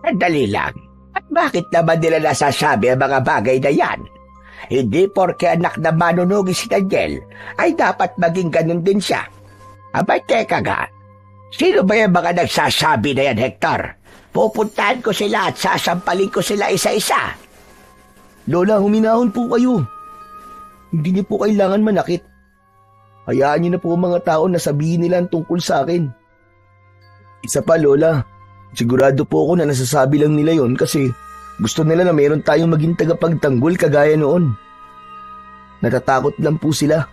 Dali lang. At bakit naman nila nasasabi ang mga bagay na yan? Hindi porke anak na manunugis si Daniel ay dapat maging ganun din siya. Abay, teka nga. Sino ba yung mga nagsasabi na yan, Hector? Pupuntahan ko sila at sasampalin ko sila isa-isa. Lola, huminahon po kayo. Hindi niyo po kailangan manakit. Hayaan niyo na po ang mga tao na sabihin nila ang tungkol sa akin. Isa pa, Lola, sigurado po ako na nasasabi lang nila yon kasi gusto nila na mayroon tayong maging tagapagtanggol kagaya noon. Natatakot lang po sila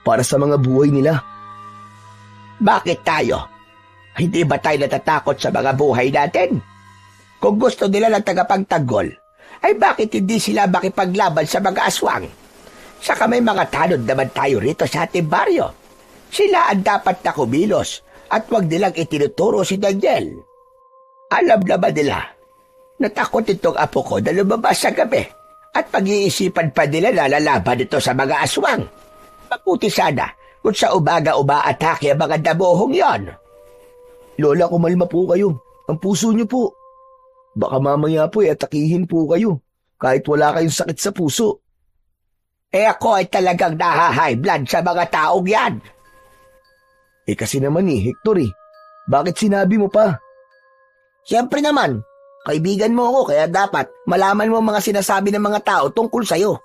para sa mga buhay nila. Bakit tayo? Hindi ba tayo natatakot sa mga buhay natin? Kung gusto nila ng tagapagtanggol, ay bakit hindi sila makipaglaban sa mga aswang? Saka may mga tanod naman tayo rito sa ating baryo. Sila ang dapat na kumilos at wag nilang itinuturo si Daniel. Alam naman nila, natakot itong apo ko na lumabas sa gabi at pag-iisipan pa nila na lalaban ito sa mga aswang. Mabuti sana kung sa umaga umaatake ang mga damuhong yon. Lola, kumalma po kayo. Ang puso niyo po. Baka mamaya po atakihin po kayo kahit wala kayong sakit sa puso. Ako ay talagang naha-high blood sa mga taong yan. Kasi naman Hector Bakit sinabi mo pa? Siyempre naman, kaibigan mo ako kaya dapat malaman mo mga sinasabi ng mga tao tungkol sa'yo.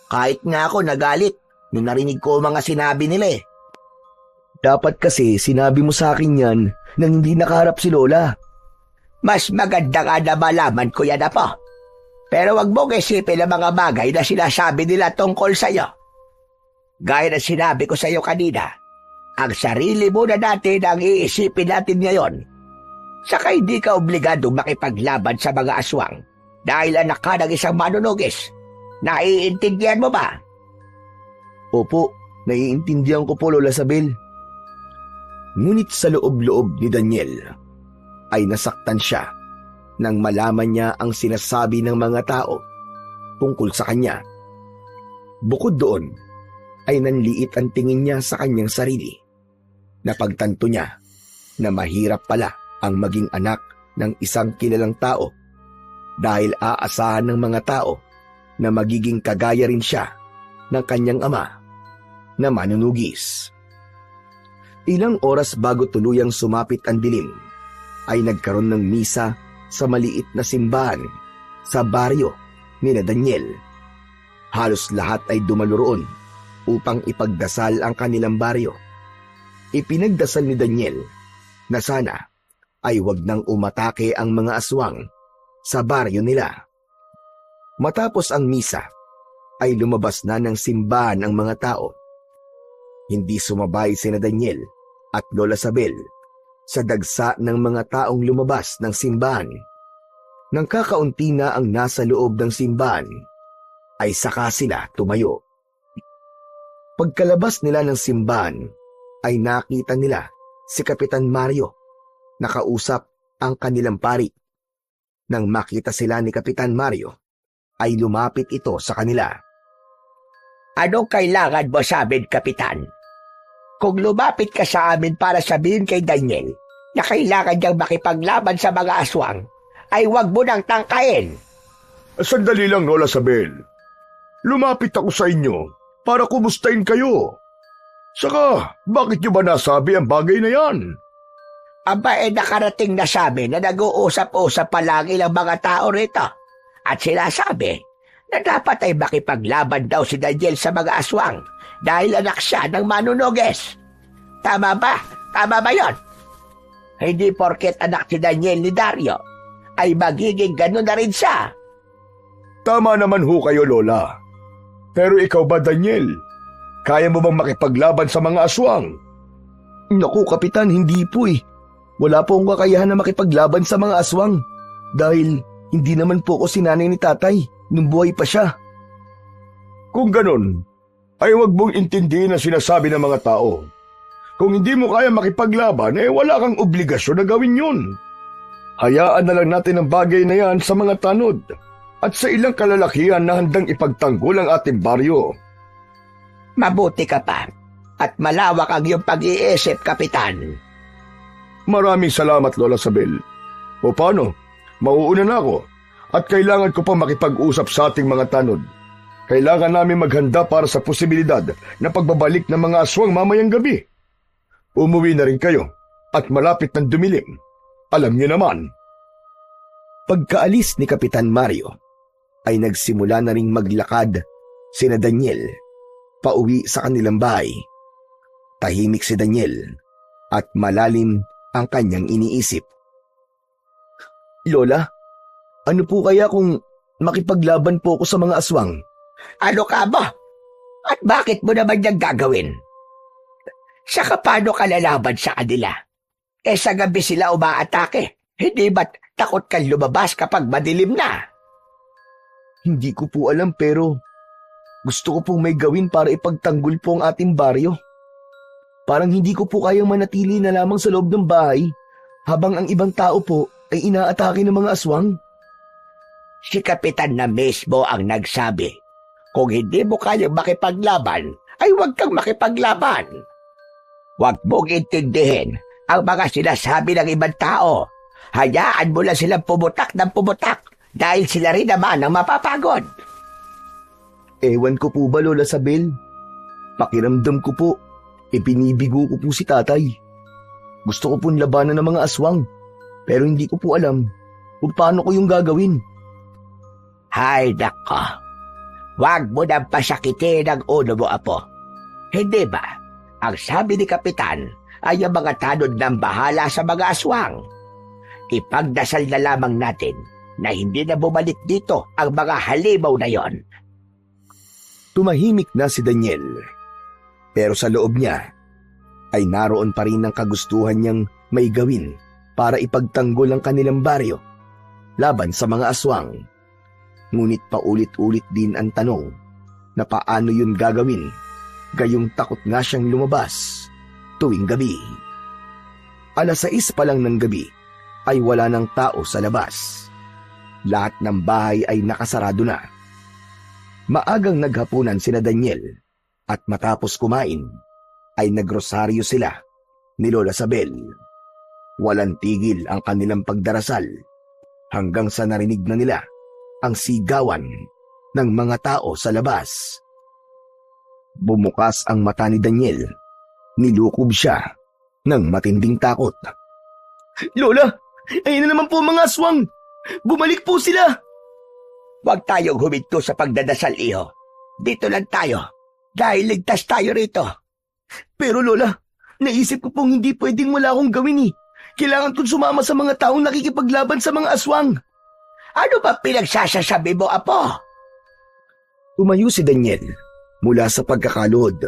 Kahit nga ako nagalit nung narinig ko mga sinabi nila. Dapat kasi sinabi mo sa akin yan nang hindi nakaharap si Lola. Mas maganda nga na malaman ko yan, Apo. Pero wag mong isipin ang mga bagay na sinasabi nila tungkol sa'yo. Gaya na sinabi ko sa'yo kanina, ang sarili mo na natin ang iisipin natin ngayon. Saka hindi ka obligadong makipaglaban sa mga aswang dahil anak ka ng isang manunugis. Naiintindihan mo ba? Opo, naiintindihan ko po, Lola Sabel. Ngunit sa loob-loob ni Daniel ay nasaktan siya nang malaman niya ang sinasabi ng mga tao tungkol sa kanya. Bukod doon, ay nanliit ang tingin niya sa kanyang sarili. Napagtanto niya na mahirap pala ang maging anak ng isang kilalang tao dahil aasahan ng mga tao na magiging kagaya rin siya ng kanyang ama na manunugis. Ilang oras bago tuluyang sumapit ang dilim, ay nagkaroon ng misa sa maliit na simbahan sa baryo ni Daniel. Halos lahat ay dumalo roon upang ipagdasal ang kanilang baryo. Ipinagdasal ni Daniel na sana ay wag nang umatake ang mga aswang sa baryo nila. Matapos ang misa, ay lumabas na ng simbahan ang mga tao. Hindi sumabay sina Daniel at Lola Sabel sa dagsa ng mga taong lumabas ng simbahan. Nang kakaunti na ang nasa loob ng simbahan, ay saka sila tumayo. Pagkalabas nila ng simbahan, ay nakita nila si Kapitan Mario, nakausap ang kanilang pari. Nang makita sila ni Kapitan Mario, ay lumapit ito sa kanila. Anong kailangan mo sa amin, Kapitan? Kung lumapit ka sa amin para sabihin kay Daniel na kailangan niyang makipaglaban sa mga aswang, ay huwag mo nang tangkain. Sandali lang, Lola Sabel. Lumapit ako sa inyo para kumustahin kayo. Saka, bakit niyo ba nasabi ang bagay na yan? Aba, nakarating na sa amin na nag-uusap-usap pa lang ilang mga tao rito. At sinasabi na dapat ay makipaglaban daw si Daniel sa mga aswang dahil anak siya ng manunugis. Tama ba? Tama ba yon? Hindi porket anak si Daniel ni Dario ay magiging ganun na rin siya. Tama naman ho kayo, Lola. Pero ikaw ba, Daniel? Kaya mo bang makipaglaban sa mga aswang? Naku, Kapitan, hindi po eh. Wala po akong kakayahan na makipaglaban sa mga aswang dahil hindi naman po ako sinanay ni tatay nung buhay pa siya. Kung ganun, ay huwag mong intindihin ang sinasabi ng mga tao. Kung hindi mo kaya makipaglaban, wala kang obligasyon na gawin yun. Hayaan na lang natin ang bagay na yan sa mga tanod at sa ilang kalalakihan na handang ipagtanggol ang ating baryo. Mabuti ka pa at malawak ang iyong pag-iisip, Kapitan. Maraming salamat, Lola Sabel. O paano? Mauuna na ako at kailangan ko pa makipag-usap sa ating mga tanod. Kailangan namin maghanda para sa posibilidad na pagbabalik ng mga aswang mamayang gabi. Umuwi na rin kayo at malapit ng dumilim. Alam niyo naman. Pagkaalis ni Kapitan Mario, ay nagsimula na ring maglakad sina Daniel pauwi sa kanilang bahay. Tahimik si Daniel at malalim ang kanyang iniisip. Lola, ano po kaya kung makipaglaban po ako sa mga aswang? Ano ka ba? At bakit mo naman niyang gagawin? Saka paano ka lalaban sa kanila? Sa gabi sila umaatake. Hindi ba't takot kang lumabas kapag madilim na? Hindi ko po alam pero gusto ko pong may gawin para ipagtanggol po ang ating baryo. Parang hindi ko po kayang manatili na lamang sa loob ng bahay habang ang ibang tao po ay inaatake ng mga aswang. Si Kapitan na mismo ang nagsabi, kung hindi mo kayang makipaglaban, ay huwag kang makipaglaban. Huwag mong intindihin ang mga sinasabi ng ibang tao. Hayaan mo lang silang pumutak ng pumutak dahil sila rin naman ang mapapagod. Ewan ko po ba, Lola Sabel? Pakiramdam ko po, ipinibigo ko po si tatay. Gusto ko pong labanan ng mga aswang, pero hindi ko po alam kung paano ko yung gagawin. Hay nako, huwag mo nang pasakitin ang ulo mo, apo. Hindi ba? Ang sabi ni Kapitan ay ang mga tanod ng bahala sa mga aswang. Ipagdasal na lamang natin na hindi na bumalik dito ang mga halimaw na yon. Tumahimik na si Daniel. Pero sa loob niya ay naroon pa rin ang kagustuhan niyang may gawin para ipagtanggol ang kanilang baryo laban sa mga aswang. Ngunit paulit-ulit din ang tanong na paano yun gagawin, gayong takot nga siyang lumabas tuwing gabi. 6:00 pa lang ng gabi ay wala ng tao sa labas. Lahat ng bahay ay nakasarado na. Maagang naghapunan sina Daniel at matapos kumain ay nagrosaryo sila ni Lola Sabel. Walang tigil ang kanilang pagdarasal hanggang sa narinig na nila ang sigawan ng mga tao sa labas. Bumukas ang mata ni Daniel. Nilukob siya ng matinding takot. Lola, ayun na naman po mga aswang. Bumalik po sila. Huwag tayong huminto sa pagdadasal, iho. Dito lang tayo, dahil ligtas tayo rito. Pero Lola, naisip ko pong hindi pwedeng wala akong gawin eh. Kailangan kong sumama sa mga taong nakikipaglaban sa mga aswang. Ano ba pinagsasasabi mo, Apo? Tumayo si Daniel mula sa pagkakaluhod.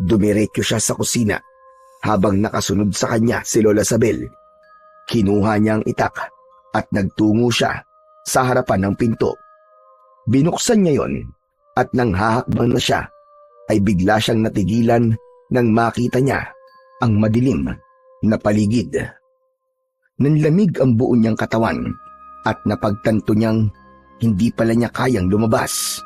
Dumiretso siya sa kusina habang nakasunod sa kanya si Lola Sabel. Kinuha niya ang itak at nagtungo siya sa harapan ng pinto. Binuksan niya yon at nang hahakbang na siya ay bigla siyang natigilan nang makita niya ang madilim na paligid. Nanlamig ang buo niyang katawan at napagtanto niyang hindi pala niya kayang lumabas.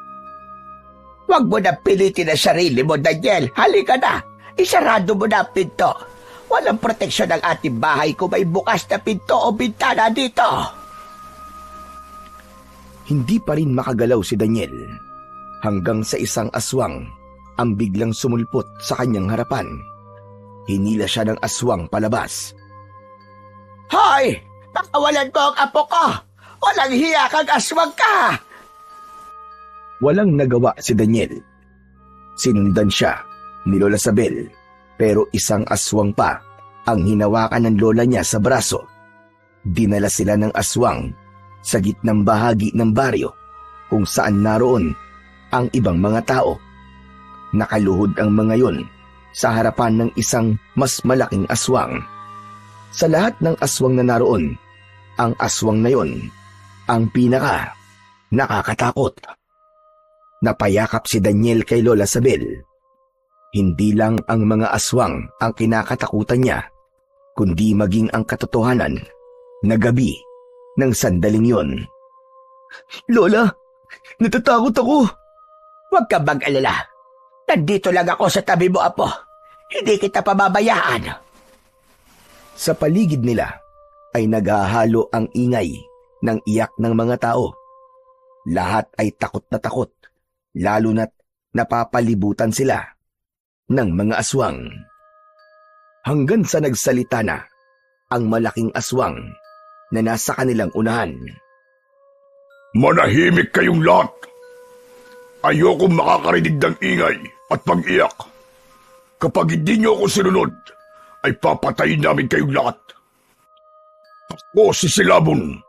Huwag mo na pilitin ang sarili mo, Daniel. Halika na. Isarado mo na ang pinto. Walang proteksyon ng ating bahay kung may bukas na pinto o bintana dito. Hindi pa rin makagalaw si Daniel hanggang sa isang aswang ang biglang sumulpot sa kanyang harapan. Hinila siya ng aswang palabas. Hoy! Pakawalan mo ang apo ko! Walang hiya kang aswang ka! Walang nagawa si Daniel. Sinundan siya ni Lola Sabel, pero isang aswang pa ang hinawakan ng lola niya sa braso. Dinala sila ng aswang sa gitnang bahagi ng baryo kung saan naroon ang ibang mga tao. Nakaluhod ang mga yon sa harapan ng isang mas malaking aswang. Sa lahat ng aswang na naroon, ang aswang na yon ang pinaka nakakatakot. Napayakap si Daniel kay Lola Sabel. Hindi lang ang mga aswang ang kinakatakutan niya, kundi maging ang katotohanan na gabi ng sandaling yon. Lola, natatakot ako. Huwag ka mag-alala. Nandito lang ako sa tabi mo, Apo. Hindi kita pababayaan. Sa paligid nila ay naghahalo ang ingay ng iyak ng mga tao. Lahat ay takot na takot, lalo na't napapalibutan sila ng mga aswang. Hanggang sa nagsalita na ang malaking aswang na nasa kanilang unahan. Manahimik kayong lahat. Ayokong makakarinig ng ingay at pag-iyak. Kapag hindi niyo ako sinunod, ay papatayin namin kayong lahat. Ako si Silabon.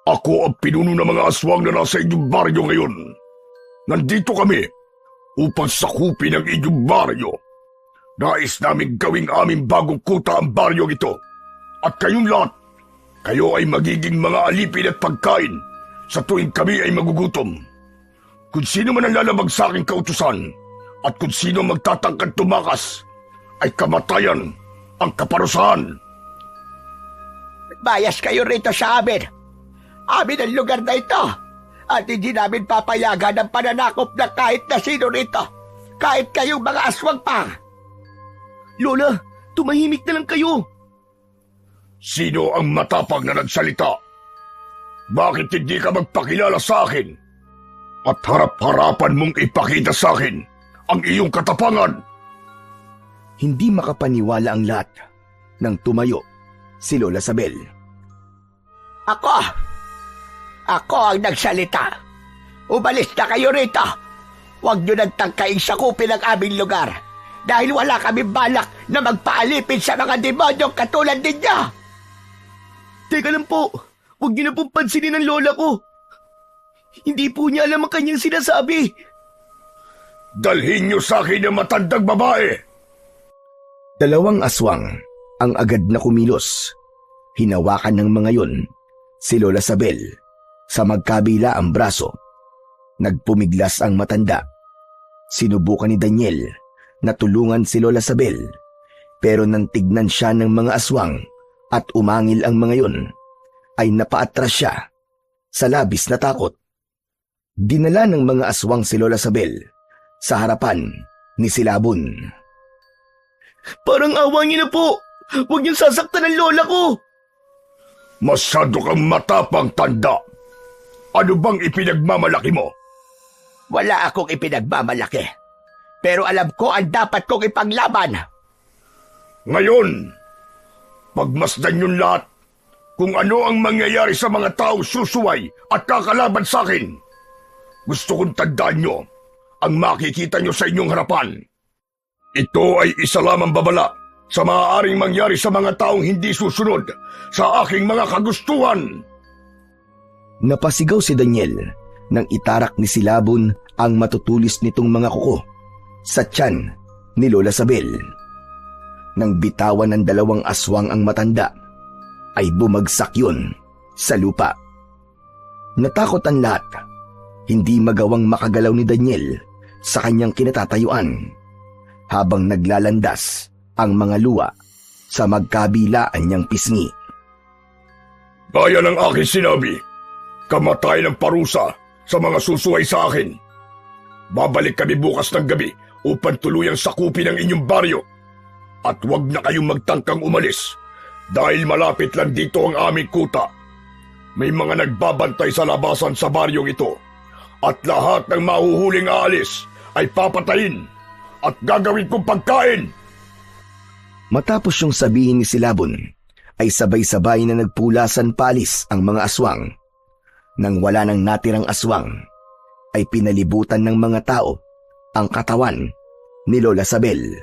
Ako ang pinuno ng mga aswang na nasa inyong baryo ngayon. Nandito kami upang sakupin ang inyong baryo. Nais namin gawing aming bagong kuta ang baryong ito. At kayong lahat, kayo ay magiging mga alipin at pagkain sa tuwing kami ay magugutom. Kung sino man ang lalabag sa aking kautusan at kung sino magtatangkad tumakas, ay kamatayan ang kaparusahan. Bayas kayo rito sa amin. Amin ang lugar na ito. At hindi namin papayagan ang pananakop na kahit na sino rito. Kahit kayong mga aswang pa. Lola, tumahimik na lang kayo. Sino ang matapang na nagsalita? Bakit hindi ka magpakilala sa akin? At harap-harapan mong ipakita sa akin ang iyong katapangan. Hindi makapaniwala ang lahat nang tumayo si Lola Sabel. Ako ang nagsalita. Umalis na kayo rito. Huwag nyo nagtangkaing sakupin ang aming lugar dahil wala kami balak na magpaalipin sa mga demonyong katulad ninyo. Teka lang po, Huwag niyo na pong pansinin ang lola ko. Hindi po niya alam ang kanyang sinasabi. Dalhin niyo sa akin ang matandang babae. 2 aswang ang agad na kumilos. Hinawakan ng mga yon si Lola Sabel sa magkabila ang braso. Nagpumiglas ang matanda. Sinubukan ni Daniel na tulungan si Lola Sabel, pero nang tignan siya ng mga aswang at umangil ang mga yon, ay napaatras siya sa labis na takot. Dinala ng mga aswang si Lola Sabel sa harapan ni Silabon. Parang awa niyo na po! Huwag niyong sasaktan ang lola ko! Masyado kang matapang, tanda. Ano bang ipinagmamalaki mo? Wala akong ipinagmamalaki. Pero alam ko ang dapat kong ipaglaban. Ngayon, pagmasdan niyong lahat kung ano ang mangyayari sa mga taong susuway at kakalaban sa akin. Gusto kong tandaan niyo ang makikita niyo sa inyong harapan. Ito ay isa lamang babala sa maaaring mangyari sa mga taong hindi susunod sa aking mga kagustuhan. Napasigaw si Daniel nang itarak ni Silabon ang matutulis nitong mga kuko sa tiyan ni Lola Sabel. Nang bitawan ng 2 aswang ang matanda, ay bumagsak yun sa lupa. Natakot ang lahat. Hindi magawang makagalaw ni Daniel sa kanyang kinatatayuan habang naglalandas ang mga luwa sa magkabilaan niyang pisngi. Gaya ng aking sinabi, kamatay ng parusa sa mga susuway sa akin. Babalik kami bukas ng gabi upang tuluyang sakupin ang inyong baryo. At huwag na kayong magtangkang umalis dahil malapit lang dito ang aming kuta. May mga nagbabantay sa labasan sa baryong ito at lahat ng mahuhuling aalis ay papatayin at gagawin kong pagkain. Matapos yung sabihin ni Silabon, ay sabay-sabay na nagpulasan palis ang mga aswang. Nang wala nang natirang aswang, ay pinalibutan ng mga tao ang katawan ni Lola Sabel.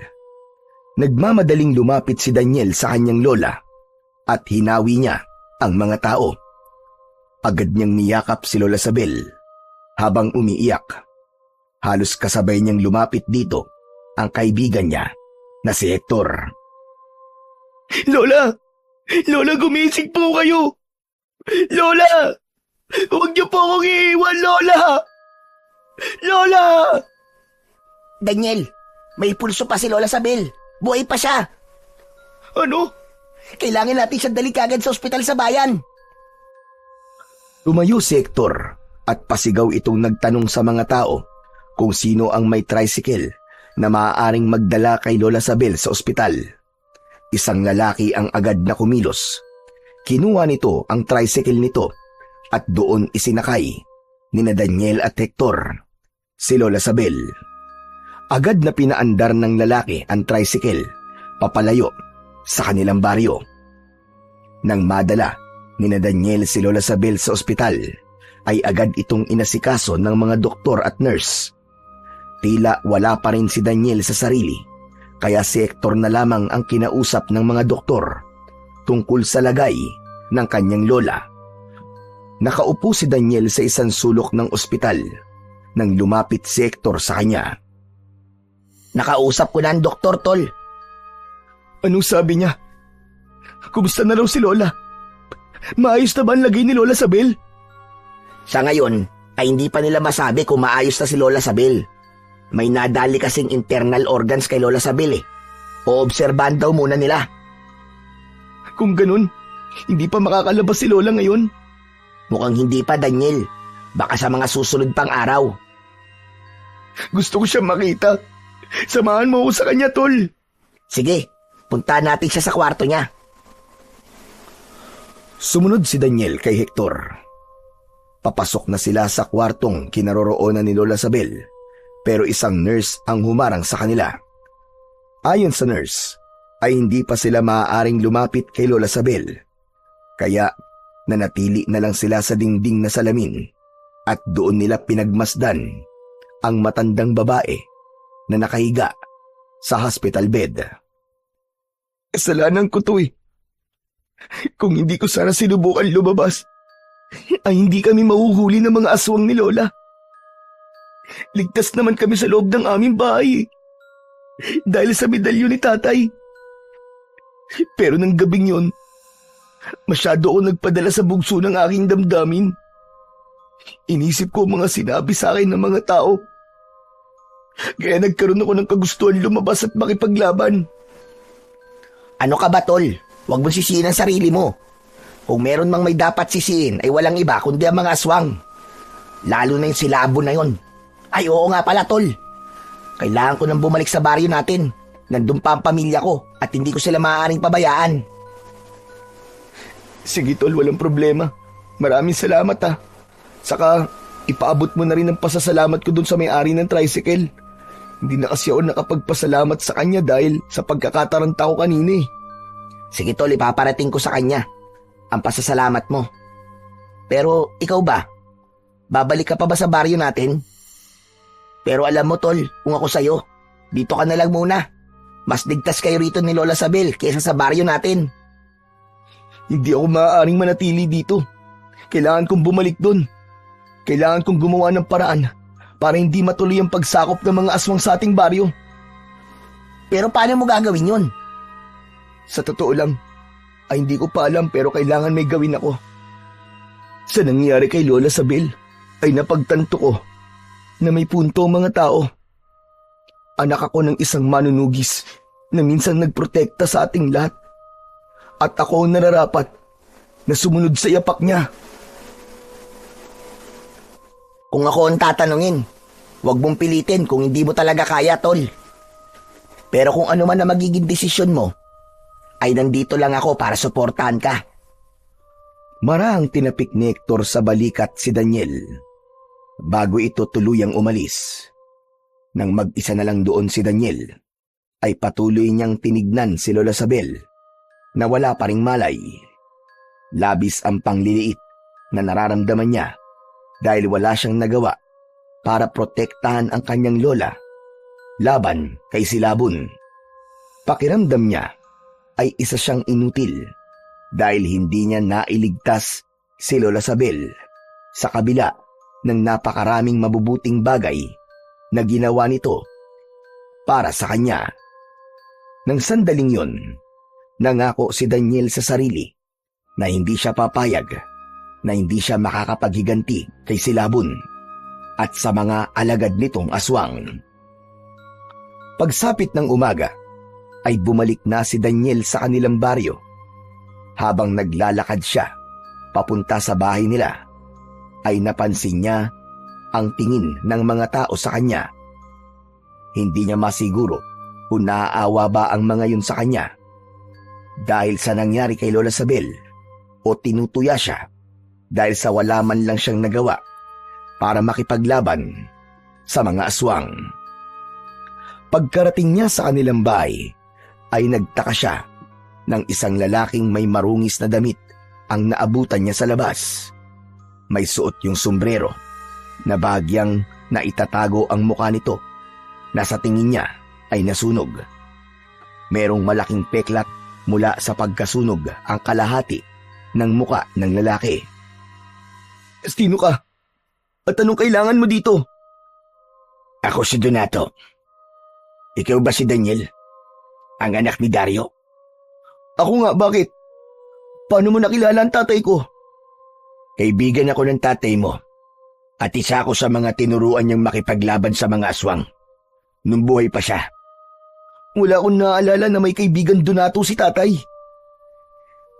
Nagmamadaling lumapit si Daniel sa kanyang lola at hinawi niya ang mga tao. Agad niyang niyakap si Lola Sabel habang umiiyak. Halos kasabay niyang lumapit dito ang kaibigan niya na si Hector. Lola! Lola, gumising po kayo! Lola! Huwag niyo po akong iiwan, Lola! Lola! Daniel, may pulso pa si Lola Sabel. Buhay pa siya. Ano? Kailangan natin siya dali kagad sa ospital sa bayan. Tumayo si Hector at pasigaw itong nagtanong sa mga tao kung sino ang may tricycle na maaaring magdala kay Lola Sabel sa ospital. Isang lalaki ang agad na kumilos. Kinuha nito ang tricycle nito at doon isinakay nina Daniel at Hector si Lola Sabel. Agad na pinaandar ng lalaki ang tricycle papalayo sa kanilang baryo. Nang madala nina Daniel si Lola Sabel sa ospital, ay agad itong inasikaso ng mga doktor at nurse. Tila wala pa rin si Daniel sa sarili, kaya si Hector na lamang ang kinausap ng mga doktor tungkol sa lagay ng kanyang lola. Nakaupo si Daniel sa isang sulok ng ospital nang lumapit si Hector sa kanya. Nakausap ko na ang doktor, tol. Anong sabi niya? Kumusta na raw si Lola? Maayos na ba ang lagay ni Lola Sabel? Sa ngayon, ay hindi pa nila masabi kung maayos na si Lola Sabel. May nadali kasing internal organs kay Lola Sabel eh. Oobserbahan daw muna nila. Kung ganun, hindi pa makakalabas si Lola ngayon. Mukhang hindi pa, Daniel. Baka sa mga susunod pang araw. Gusto ko siya makita. Samahan mo ako sa kanya, tol. Sige, puntahan natin siya sa kwarto niya. Sumunod si Daniel kay Hector. Papasok na sila sa kwartong kinaroroonan ni Lola Sabel, pero isang nurse ang humarang sa kanila. Ayon sa nurse, ay hindi pa sila maaaring lumapit kay Lola Sabel, kaya nanatili na lang sila sa dingding na salamin at doon nila pinagmasdan ang matandang babae na nakahiga sa hospital bed. Kasalanan ko to eh. Kung hindi ko sana sinubukan lumabas, ay hindi kami mahuhuli ng mga aswang ni Lola. Ligtas naman kami sa loob ng aming bahay dahil sa medalyon ni Tatay. Pero nang gabing yon, masyado ako nagpadala sa bugso ng aking damdamin. Inisip ko ang mga sinabi sa akin ng mga tao. Kaya nagkaroon ako ng kagustuhan lumabas at makipaglaban. Ano ka ba, Tol? Huwag mo sisihin ang sarili mo. Kung meron mang may dapat sisihin ay walang iba kundi ang mga aswang. Lalo na yung silabo na yon. Ay oo nga pala, Tol. Kailangan ko nang bumalik sa baryo natin. Nandun pa ang pamilya ko at hindi ko sila maaaring pabayaan. Sige Tol, walang problema. Maraming salamat ha. Saka ipaabot mo na rin ang pasasalamat ko dun sa may-ari ng tricycle. Hindi na kasi ako nakapagpasalamat sa kanya dahil sa pagkakataranta ko kanina eh. Sige Tol, ipaparating ko sa kanya ang pasasalamat mo. Pero ikaw ba? Babalik ka pa ba sa baryo natin? Pero alam mo Tol, kung ako sa'yo, dito ka na lang muna. Mas ligtas kayo rito ni Lola Sabel kaysa sa baryo natin. Hindi ako maaaring manatili dito. Kailangan kong bumalik dun. Kailangan kong gumawa ng paraan para hindi matuloy ang pagsakop ng mga aswang sa ating baryo. Pero paano mo gagawin yun? Sa totoo lang, ay hindi ko pa alam pero kailangan may gawin ako. Sa nangyari kay Lola Sabel, ay napagtanto ko na may punto ang mga tao. Anak ako ng isang manunugis na minsan nagprotekta sa ating lahat. At ako ang nararapat na sumunod sa yapak niya. Kung ako ang tatanungin, huwag mong pilitin kung hindi mo talaga kaya, Tol. Pero kung ano man na magiging desisyon mo, ay nandito lang ako para suportahan ka. Marahang tinapik ni Hector sa balikat si Daniel bago ito tuluyang umalis. Nang mag-isa na lang doon si Daniel, ay patuloy niyang tinignan si Lola Sabel na wala pa ring malay. Labis ang pangliliit na nararamdaman niya dahil wala siyang nagawa para protektahan ang kanyang lola laban kay Silabon. Pakiramdam niya ay isa siyang inutil dahil hindi niya nailigtas si Lola Sabel sa kabila ng napakaraming mabubuting bagay na ginawa nito para sa kanya. Nang sandaling yon, nangako si Daniel sa sarili na hindi siya papayag na hindi siya makakapaghiganti kay Silabon at sa mga alagad nitong aswang. Pagsapit ng umaga, ay bumalik na si Daniel sa kanilang baryo. Habang naglalakad siya papunta sa bahay nila, ay napansin niya ang tingin ng mga tao sa kanya. Hindi niya masiguro kung naaawa ba ang mga yun sa kanya dahil sa nangyari kay Lola Sabel o tinutuya siya dahil sa wala man lang siyang nagawa para makipaglaban sa mga aswang. Pagkarating niya sa kanilang bahay, ay nagtaka siya ng isang lalaking may marungis na damit ang naabutan niya sa labas. May suot yung sombrero na bahagyang naitatago ang mukha nito na sa tingin niya ay nasunog. Merong malaking peklat mula sa pagkasunog ang kalahati ng muka ng lalaki. Sino ka? At anong kailangan mo dito? Ako si Donato. Ikaw ba si Daniel? Ang anak ni Dario? Ako nga, bakit? Paano mo nakilala ang tatay ko? Kaibigan ako ng tatay mo. At isa ako sa mga tinuruan niyang makipaglaban sa mga aswang. Nung buhay pa siya. Wala akong naalala na may kaibigan Donato si tatay.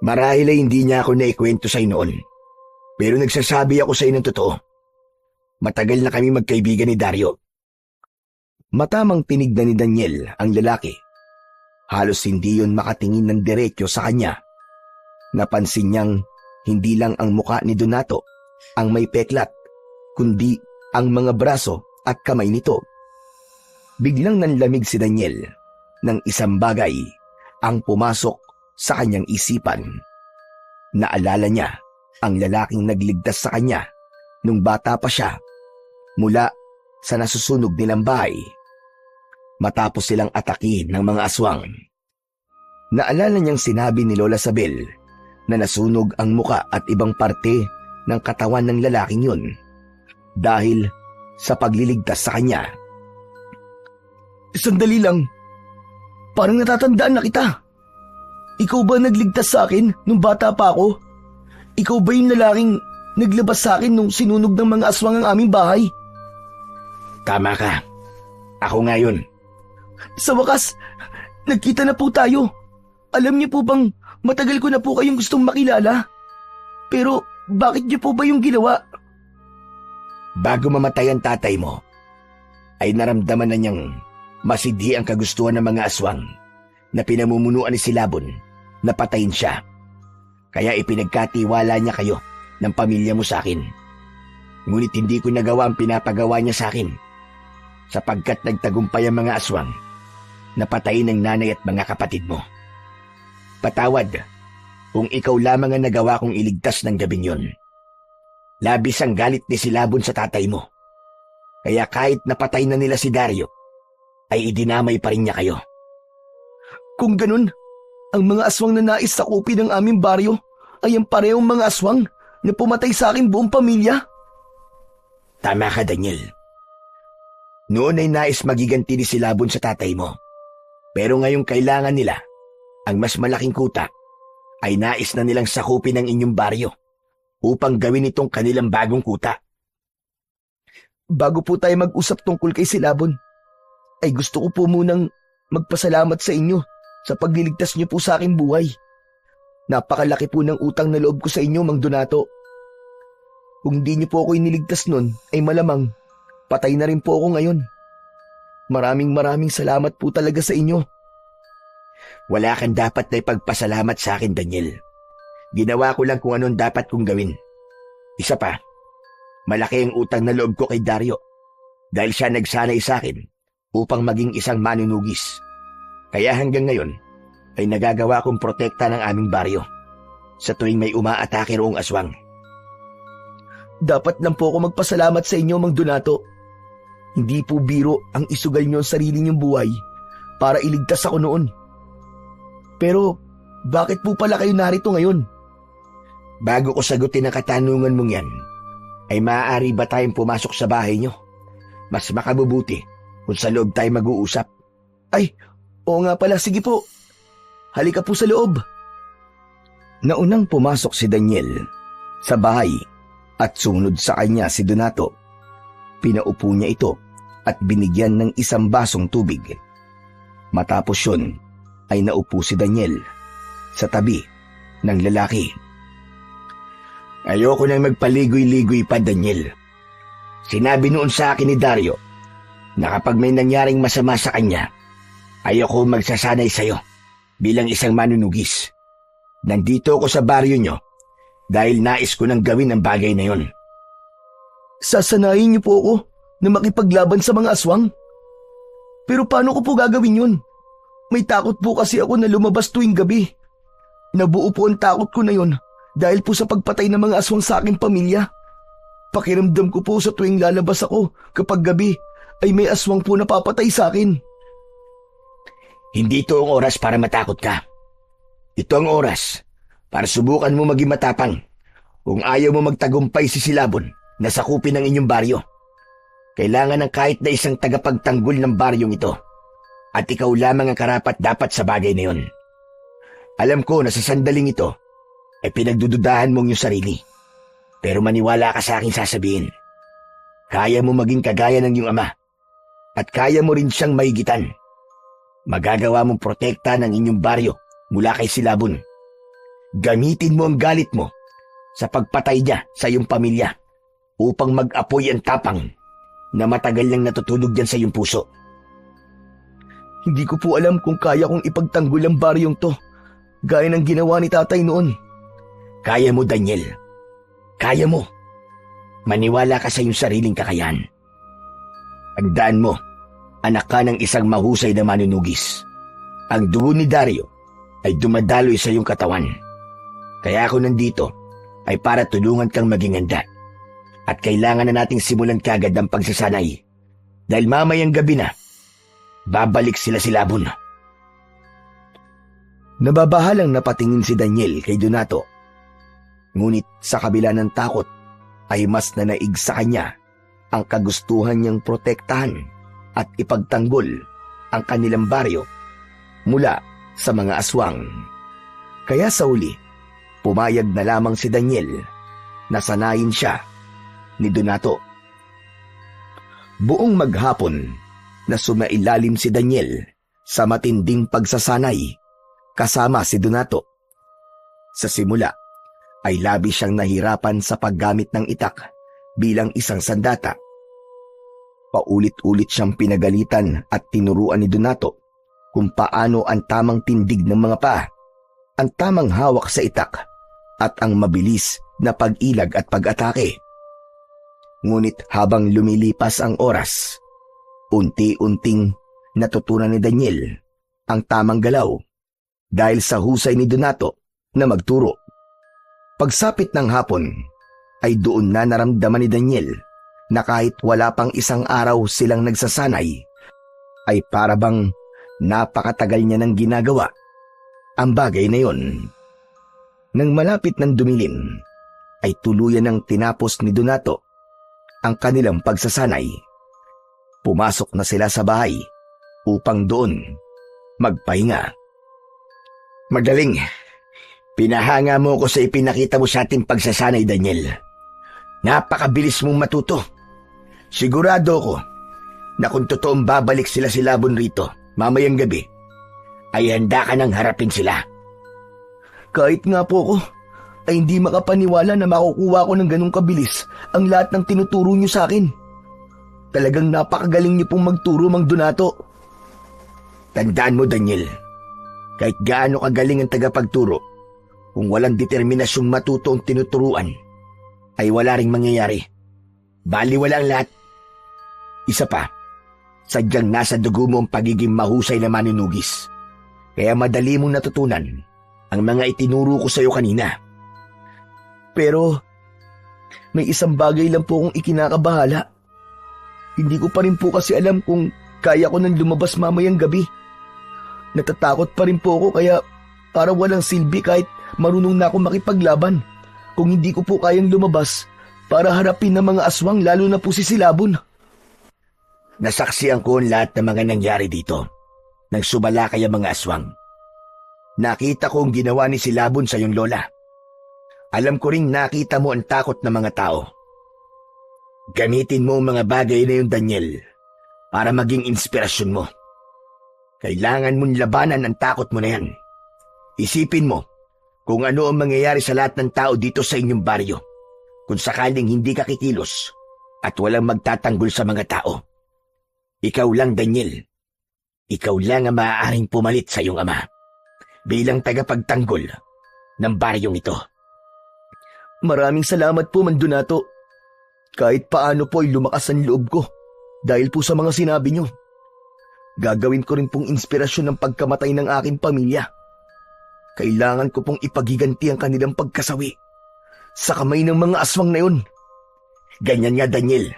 Marahil ay hindi niya ako naikwento sa'yo noon. Pero nagsasabi ako sa'yo ng totoo. Matagal na kami magkaibigan ni Dario. Matamang tinignan ni Daniel ang lalaki. Halos hindi yun makatingin ng diretso sa kanya. Napansin niyang hindi lang ang muka ni Donato ang may peklat, kundi ang mga braso at kamay nito. Biglang nanlamig si Daniel ng isang bagay ang pumasok sa kanyang isipan. Naalala niya ang lalaking nagligtas sa kanya nung bata pa siya mula sa nasusunog nilang bahay matapos silang atakihin ng mga aswang. Naalala niyang sinabi ni Lola Sabel na nasunog ang muka at ibang parte ng katawan ng lalaking yun dahil sa pagliligtas sa kanya. Sandali lang. Parang natatandaan na kita. Ikaw ba nagligtas sa akin nung bata pa ako? Ikaw ba yung lalaking naglabas sa akin nung sinunog ng mga aswang ang aming bahay? Tama ka. Ako nga yun. Sa wakas, nagkita na po tayo. Alam niyo po bang matagal ko na po kayong gustong makilala? Pero bakit niyo po ba yung ginawa? Bago mamatay ang tatay mo, ay naramdaman na niyang masidhi ang kagustuhan ng mga aswang na pinamumunuan ni Silabon na patayin siya. Kaya ipinagkatiwala niya kayo ng pamilya mo sa akin. Ngunit hindi ko nagawa ang pinapagawa niya sa akin sapagkat nagtagumpay ang mga aswang na patayin ng nanay at mga kapatid mo. Patawad kung ikaw lamang ang nagawa kong iligtas ng gabing yon. Labis ang galit ni Silabon sa tatay mo. Kaya kahit napatay na nila si Dario, ay idinamay pa rin niya kayo. Kung ganun, ang mga aswang na nais sakupin ng aming baryo ay ang parehong mga aswang na pumatay sa aking buong pamilya? Tama ka, Daniel. Noon ay nais magiganti ni Silabon sa tatay mo. Pero ngayong kailangan nila ang mas malaking kuta, ay nais na nilang sakupin ang inyong baryo upang gawin itong kanilang bagong kuta. Bago po tayo mag-usap tungkol kay Silabon, ay gusto ko po munang magpasalamat sa inyo sa pagliligtas niyo po sa aking buhay. Napakalaki po ng utang na loob ko sa inyo, Mang Donato. Kung di niyo po ako iniligtas nun, ay malamang patay na rin po ako ngayon. Maraming salamat po talaga sa inyo. Wala kang dapat na ipagpasalamat sa akin, Daniel. Ginawa ko lang kung anong dapat kong gawin. Isa pa, malaki ang utang na loob ko kay Dario dahil siya nagsanay sa akin upang maging isang manunugis. Kaya hanggang ngayon ay nagagawa kong protekta ng aming baryo sa tuwing may umaatake roong aswang. Dapat lang po ako magpasalamat sa inyo, Mang Donato. Hindi po biro ang isugal niyo ang sarili niyong buhay para iligtas ako noon. Pero bakit po pala kayo narito ngayon? Bago ko sagutin ang katanungan mong yan, ay maaari ba tayong pumasok sa bahay niyo? Mas makabubuti kung sa loob tayo mag-uusap. Ay, oo nga pala, sige po. Halika po sa loob. Naunang pumasok si Daniel sa bahay at sumunod sa kanya si Donato. Pinaupo niya ito at binigyan ng isang basong tubig. Matapos yun, ay naupo si Daniel sa tabi ng lalaki. Ayoko nang magpaligoy-ligoy pa, Daniel. Sinabi noon sa akin ni Dario na kapag may nangyaring masama sa kanya, ayoko magsasanay sa'yo bilang isang manunugis. Nandito ako sa baryo nyo dahil nais ko nang gawin ang bagay na yon. Sasanayin niyo po ako na makipaglaban sa mga aswang? Pero paano ko po gagawin yun? May takot po kasi ako na lumabas tuwing gabi. Nabuo po ang takot ko na yun dahil po sa pagpatay ng mga aswang sa aking pamilya. Pakiramdam ko po sa tuwing lalabas ako kapag gabi ay may aswang po napapatay sa akin. Hindi ito ang oras para matakot ka. Ito ang oras para subukan mo maging matapang kung ayaw mo magtagumpay si Silabon na sakupin ang inyong baryo. Kailangan ng kahit na isang tagapagtanggol ng baryong ito at ikaw lamang ang karapat dapat sa bagay na yon. Alam ko na sa sandaling ito ay pinagdududahan mong iyong sarili. Pero maniwala ka sa aking sasabihin. Kaya mo maging kagaya ng iyong ama at kaya mo rin siyang maigitan. Magagawa mong protekta ng inyong baryo mula kay Silabon. Gamitin mo ang galit mo sa pagpatay niya sa iyong pamilya upang mag-apoy ang tapang na matagal nang natutulog dyan sa iyong puso. Hindi ko po alam kung kaya kong ipagtanggol ang baryong to gaya ng ginawa ni tatay noon. Kaya mo, Daniel. Kaya mo. Maniwala ka sa iyong sariling kakayahan. Tandaan mo, anak ka ng isang mahusay na manunugis. Ang dugo ni Dario ay dumadaloy sa iyong katawan. Kaya ako nandito ay para tulungan kang maging handa. At kailangan na nating simulan kagad ang pagsasanay. Dahil mamayang gabi na, babalik sila Silabon. Nababahalang napatingin si Daniel kay Donato. Ngunit sa kabila ng takot ay mas nanaig sa kanya ang kagustuhan niyang protektahan at ipagtanggol ang kanilang baryo mula sa mga aswang. Kaya sa uli, pumayag na lamang si Daniel na sanayin siya ni Donato. Buong maghapon na sumailalim si Daniel sa matinding pagsasanay kasama si Donato. Sa simula ay labi siyang nahirapan sa paggamit ng itak bilang isang sandata. Paulit-ulit siyang pinagalitan at tinuruan ni Donato kung paano ang tamang tindig ng mga paa, ang tamang hawak sa itak at ang mabilis na pag-ilag at pag-atake. Ngunit habang lumilipas ang oras, unti-unting natutunan ni Daniel ang tamang galaw dahil sa husay ni Donato na magturo. Pagsapit ng hapon ay doon na naramdaman ni Daniel na kahit wala pang isang araw silang nagsasanay, ay para bang napakatagal niya nang ginagawa ang bagay na yon. Nang malapit ng dumilim, ay tuluyan ng tinapos ni Donato ang kanilang pagsasanay. Pumasok na sila sa bahay upang doon magpahinga. Magaling. Pinahanga mo ko sa ipinakita mo sa ating pagsasanay, Daniel. Napakabilis mong matuto. Sigurado ko na kung totoong babalik sila si Labon rito mamayang gabi, ay handa ka nang harapin sila. Kahit nga po ko, ay hindi makapaniwala na makukuha ko ng ganong kabilis ang lahat ng tinuturo niyo sa akin. Talagang napakagaling niyo pong magturo, Mang Donato. Tandaan mo, Daniel, kahit gaano kagaling ang tagapagturo, kung walang determinasyong matuto ang tinuturuan, ay wala ring mangyayari. Baliwala ang lahat. Isa pa, sadyang nasa dugo mo ang pagiging mahusay na manunugis. Kaya madali mong natutunan ang mga itinuro ko sa iyo kanina. Pero, may isang bagay lang po akong ikinakabahala. Hindi ko pa rin po kasi alam kung kaya ko nang lumabas mamayang gabi. Natatakot pa rin po ako kaya para walang silbi kahit marunong na ako makipaglaban. Kung hindi ko po kayang lumabas para harapin ng mga aswang lalo na po si Silabon. Nasaksihan ko ang lahat ng mga nangyari dito. Nang sumalakay ang mga aswang. Nakita ko ang ginawa ni Silabon sa iyong lola. Alam ko ring nakita mo ang takot ng mga tao. Gamitin mo ang mga bagay na yun, Daniel, para maging inspirasyon mo. Kailangan mong labanan ang takot mo na yan. Isipin mo kung ano ang mangyayari sa lahat ng tao dito sa inyong baryo kung sakaling hindi ka kikilos at walang magtatanggol sa mga tao. Ikaw lang, Daniel. Ikaw lang ang maaaring pumalit sa iyong ama bilang tagapagtanggol ng baryong ito. Maraming salamat po, Mang Donato. Kahit paano po ay lumakas ang loob ko dahil po sa mga sinabi niyo. Gagawin ko rin pong inspirasyon ng pagkamatay ng aking pamilya. Kailangan ko pong ipagiganti ang kanilang pagkasawi sa kamay ng mga aswang na yun. Ganyan nga, Daniel.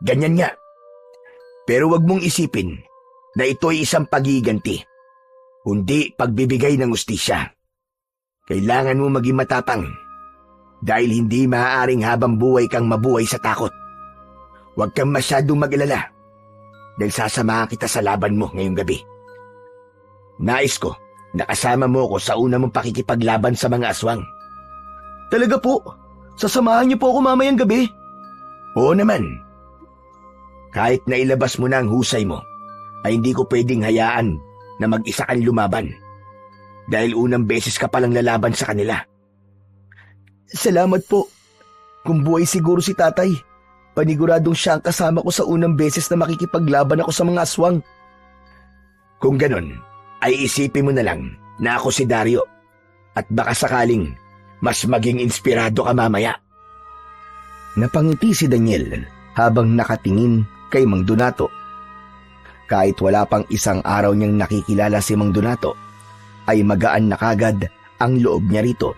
Ganyan nga. Pero wag mong isipin na ito ay isang pagiganti, kundi pagbibigay ng ustisya. Kailangan mo maging matapang dahil hindi maaaring habang buhay kang mabuhay sa takot. Huwag kang masyadong mag-alala dahil sasamahan kita sa laban mo ngayong gabi. Nais ko na kasama mo ko sa una mong pakikipaglaban sa mga aswang. Talaga po? Sasamahan niyo po ako mamayang gabi? Oo naman. Kahit na ilabas mo na ang husay mo, ay hindi ko pwedeng hayaan na mag-isa kang lumaban. Dahil unang beses ka palang lalaban sa kanila. Salamat po. Kung buhay siguro si tatay, paniguradong siya ang kasama ko sa unang beses na makikipaglaban ako sa mga aswang. Kung ganon, ay isipin mo na lang na ako si Dario at baka sakaling mas maging inspirado ka mamaya. Napangiti si Daniel habang nakatingin kay Mang Donato. Kahit wala pang isang araw niyang nakikilala si Mang Donato, ay magaan na kagad ang loob niya rito.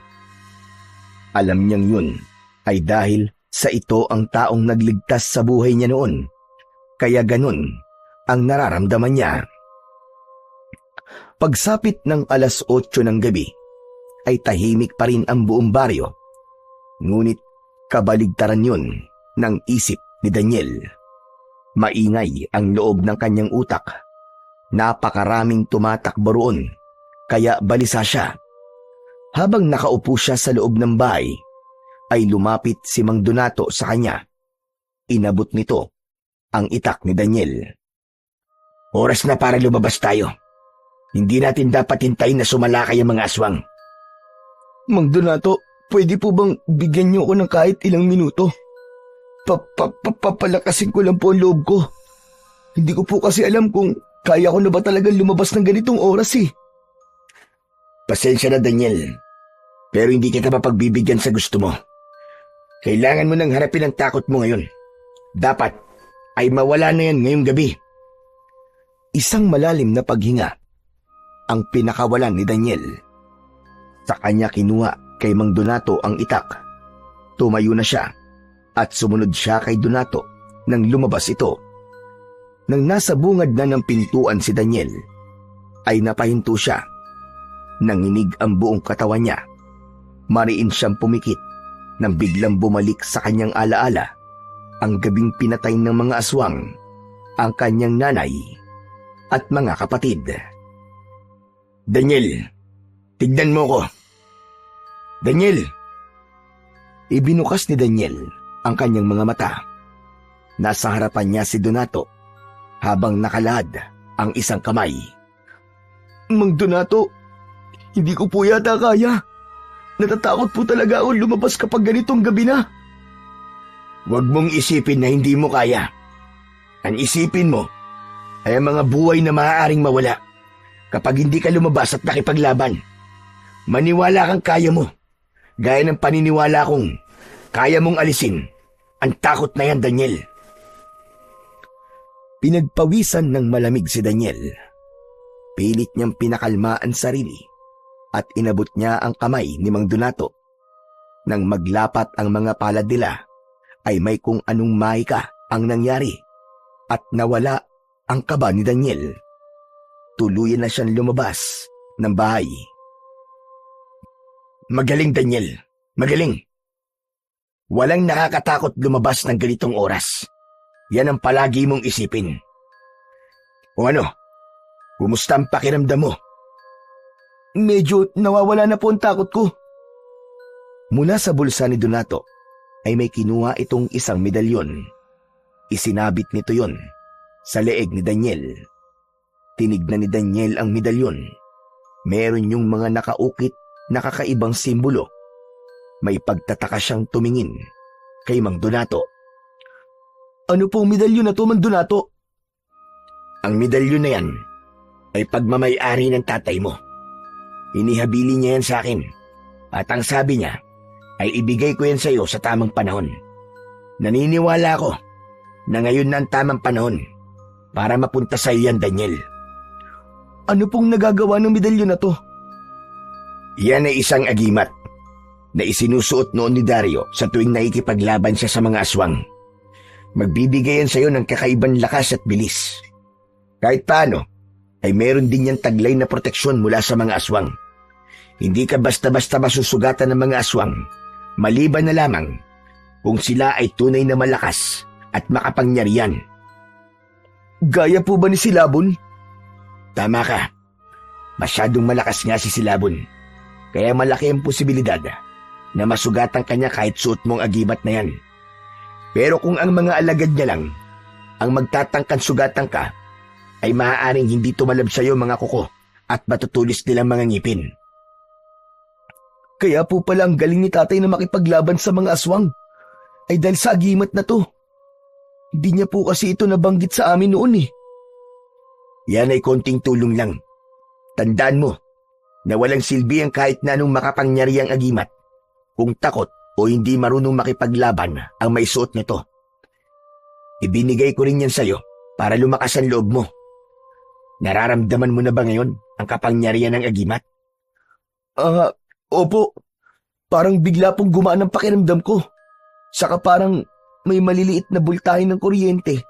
Alam niyang yun ay dahil sa ito ang taong nagligtas sa buhay niya noon, kaya ganun ang nararamdaman niya. Pagsapit ng 8:00 ng gabi, ay tahimik pa rin ang buong baryo. Ngunit Kabaligtaran yun ng isip ni Daniel. Maingay ang loob ng kanyang utak. Napakaraming tumatakbo roon, kaya balisa siya. Habang nakaupo siya sa loob ng bahay, ay lumapit si Mang Donato sa kanya. Inabot nito ang itak ni Daniel. Oras na para lumabas tayo. Hindi natin dapat hintayin na sumalakay ang mga aswang. Mang Donato, pwede po bang bigyan niyo ako ng kahit ilang minuto? Papalakasin ko lang po ang loob ko. Hindi ko po kasi alam kung kaya ko na ba talagang lumabas ng ganitong oras eh. Pasensya na, Daniel. Pero hindi kita mapagbibigyan sa gusto mo. Kailangan mo nang harapin ang takot mo ngayon. Dapat ay mawala na yan ngayong gabi. Isang malalim na paghinga ang pinakawalan ni Daniel. Sa kanya kinuha kay Mang Donato ang itak. Tumayo na siya at sumunod siya kay Donato nang lumabas ito. Nang nasa bungad na ng pintuan si Daniel, ay napahinto siya. Nanginig ang buong katawan niya. Mariin siyang pumikit nang biglang bumalik sa kanyang alaala ang gabing pinatay ng mga aswang, ang kanyang nanay at mga kapatid. Daniel, tignan mo ko. Daniel! Ibinukas ni Daniel ang kanyang mga mata. Nasa harapan niya si Donato habang nakalad ang isang kamay. Mang Donato, hindi ko po yata kaya. Natatakot po talaga ako lumabas kapag ganitong gabi na. Huwag mong isipin na hindi mo kaya. Ang isipin mo ay ang mga buhay na maaaring mawala kapag hindi ka lumabas at nakipaglaban. Maniwala kang kaya mo, gaya ng paniniwala kong kaya mong alisin ang takot na yan, Daniel. Pinagpawisan ng malamig si Daniel. Pilit niyang pinakalma ang sarili at inabot niya ang kamay ni Mang Donato. Nang maglapat ang mga palad nila, ay may kung anong mahika ang nangyari at nawala ang kaba ni Daniel. Tuluyan na siyang lumabas ng bahay. Magaling, Daniel. Magaling. Walang nakakatakot lumabas ng ganitong oras. Yan ang palagi mong isipin. O ano? Kumusta ang pakiramdam mo? Medyo nawawala na po ang takot ko. Mula sa bulsa ni Donato ay may kinuha itong isang medalyon. Isinabit nito yon sa leeg ni Daniel. Tinignan ni Daniel ang medalyon. Meron yung mga nakaukit na kakaibang simbolo. May pagtataka siyang tumingin kay Mang Donato. Ano pong medalyon na to, Mang Donato? Ang medalyon na yan ay pagmamay-ari ng tatay mo. Inihabili niya yan sa akin at ang sabi niya ay ibigay ko yan sa iyo sa tamang panahon. Naniniwala ako na ngayon na ang tamang panahon para mapunta sa iyo yan, Daniel. Ano pong nagagawa ng medalyon na to? Yan ay isang agimat na isinusuot noon ni Dario sa tuwing nakikipaglaban siya sa mga aswang. Magbibigay yan sa iyo ng kakaibang lakas at bilis. Kahit paano, ay meron din yan taglay na proteksyon mula sa mga aswang. Hindi ka basta-basta masusugatan ng mga aswang, maliban na lamang kung sila ay tunay na malakas at makapangyarihan. Gaya po ba ni Silabon? Tama ka. Masyadong malakas nga si Silabon. Kaya malaki ang posibilidad na masugatan kanya kahit suot mong agimat na yan. Pero kung ang mga alagad niya lang ang magtatangkan sugatan ka, ay maaaring hindi tumalab sa iyo mga kuko at matutulis nilang mga ngipin. Kaya po pala ang galing ni tatay na makipaglaban sa mga aswang ay dahil sa agimat na to. Hindi niya po kasi ito nabanggit sa amin noon eh. Yan ay konting tulong lang. Tandaan mo na walang silbi ang kahit na anong makapangyarihang agimat kung takot o hindi marunong makipaglaban ang may suot nito. Ibinigay ko rin yan sa iyo para lumakas ang loob mo. Nararamdaman mo na ba ngayon ang kapangyarihan ng agimat? Opo. Parang bigla pong gumaan ang pakiramdam ko. Saka parang may maliliit na bultahe ng kuryente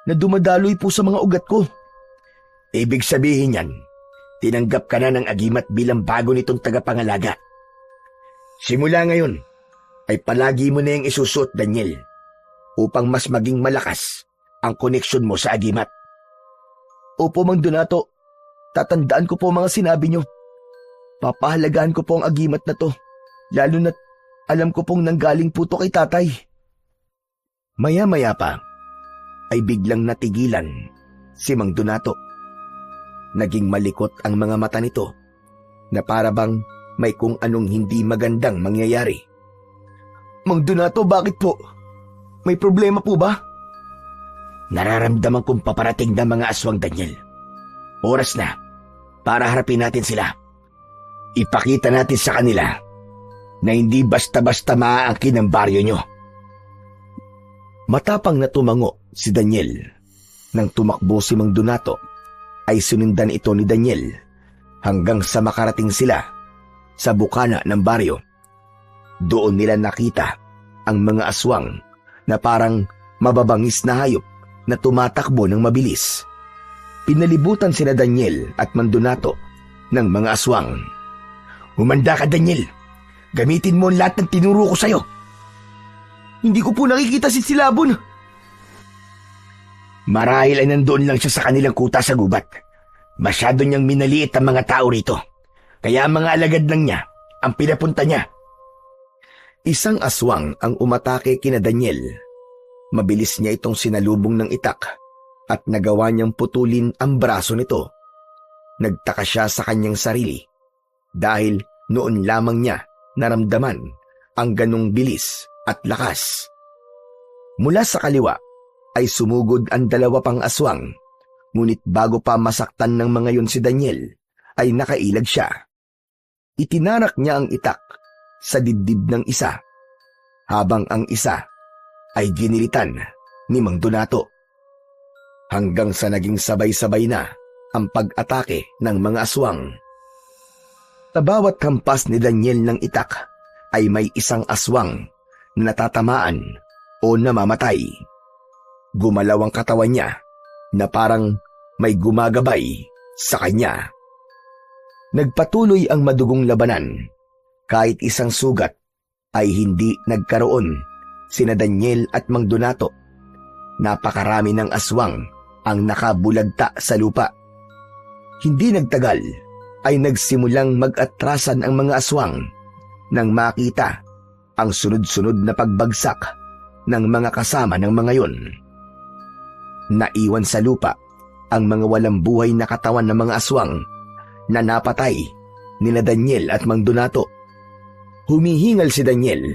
na dumadaloy po sa mga ugat ko. Ibig sabihin yan, tinanggap ka na ng agimat bilang bago nitong tagapangalaga. Simula ngayon, ay palagi mo na yung isusuot, Daniel, upang mas maging malakas ang koneksyon mo sa agimat. Opo, Mang Donato. Tatandaan ko po ang mga sinabi nyo. Papahalagaan ko po ang agimat na to, lalo na't alam ko pong nanggaling po to kay tatay. Maya-maya pa ay biglang natigilan si Mang Donato. Naging malikot ang mga mata nito na para bang may kung anong hindi magandang mangyayari. Mang Donato, bakit po? May problema po ba? Nararamdaman kong paparating na mga aswang, Daniel. Oras na para harapin natin sila. Ipakita natin sa kanila na hindi basta-basta maaangkin ang baryo nyo. Matapang na tumango si Daniel. Nang tumakbo si Mang Donato, ay sunundan ito ni Daniel hanggang sa makarating sila sa bukana ng baryo. Doon nila nakita ang mga aswang na parang mababangis na hayop na tumatakbo ng mabilis. Pinalibutan sina Daniel at Mang Donato ng mga aswang. Humanda ka, Daniel. Gamitin mo ang lahat ng tinuro ko sa'yo. Hindi ko po nakikita si Silabon. Marahil ay nandoon lang siya sa kanilang kuta sa gubat. Masyado niyang minaliit ang mga tao rito. Kaya ang mga alagad lang niya ang pinapunta niya. Isang aswang ang umatake kina Daniel. Mabilis niya itong sinalubong ng itak at nagawa niyang putulin ang braso nito. Nagtaka siya sa kanyang sarili dahil noon lamang niya naramdaman ang ganong bilis at lakas. Mula sa kaliwa ay sumugod ang dalawa pang aswang, ngunit bago pa masaktan ng mga yon si Daniel, ay nakailag siya. Itinarak niya ang itak sa dibdib ng isa, habang ang isa ay ginilitan ni Mang Donato. Hanggang sa naging sabay-sabay na ang pag-atake ng mga aswang. Sa bawat hampas ni Daniel ng itak ay may isang aswang na natatamaan o namamatay. Gumalaw ang katawan niya na parang may gumagabay sa kanya. Nagpatuloy ang madugong labanan. Kahit isang sugat ay hindi nagkaroon sina Daniel at Mang Donato. Napakarami ng aswang ang nakabulagta sa lupa. Hindi nagtagal ay nagsimulang mag-atrasan ang mga aswang nang makita ang sunod-sunod na pagbagsak ng mga kasama ng mga yon. Naiwan sa lupa ang mga walang buhay na katawan ng mga aswang na napatay nila Daniel at Mang Donato. Humihingal si Daniel,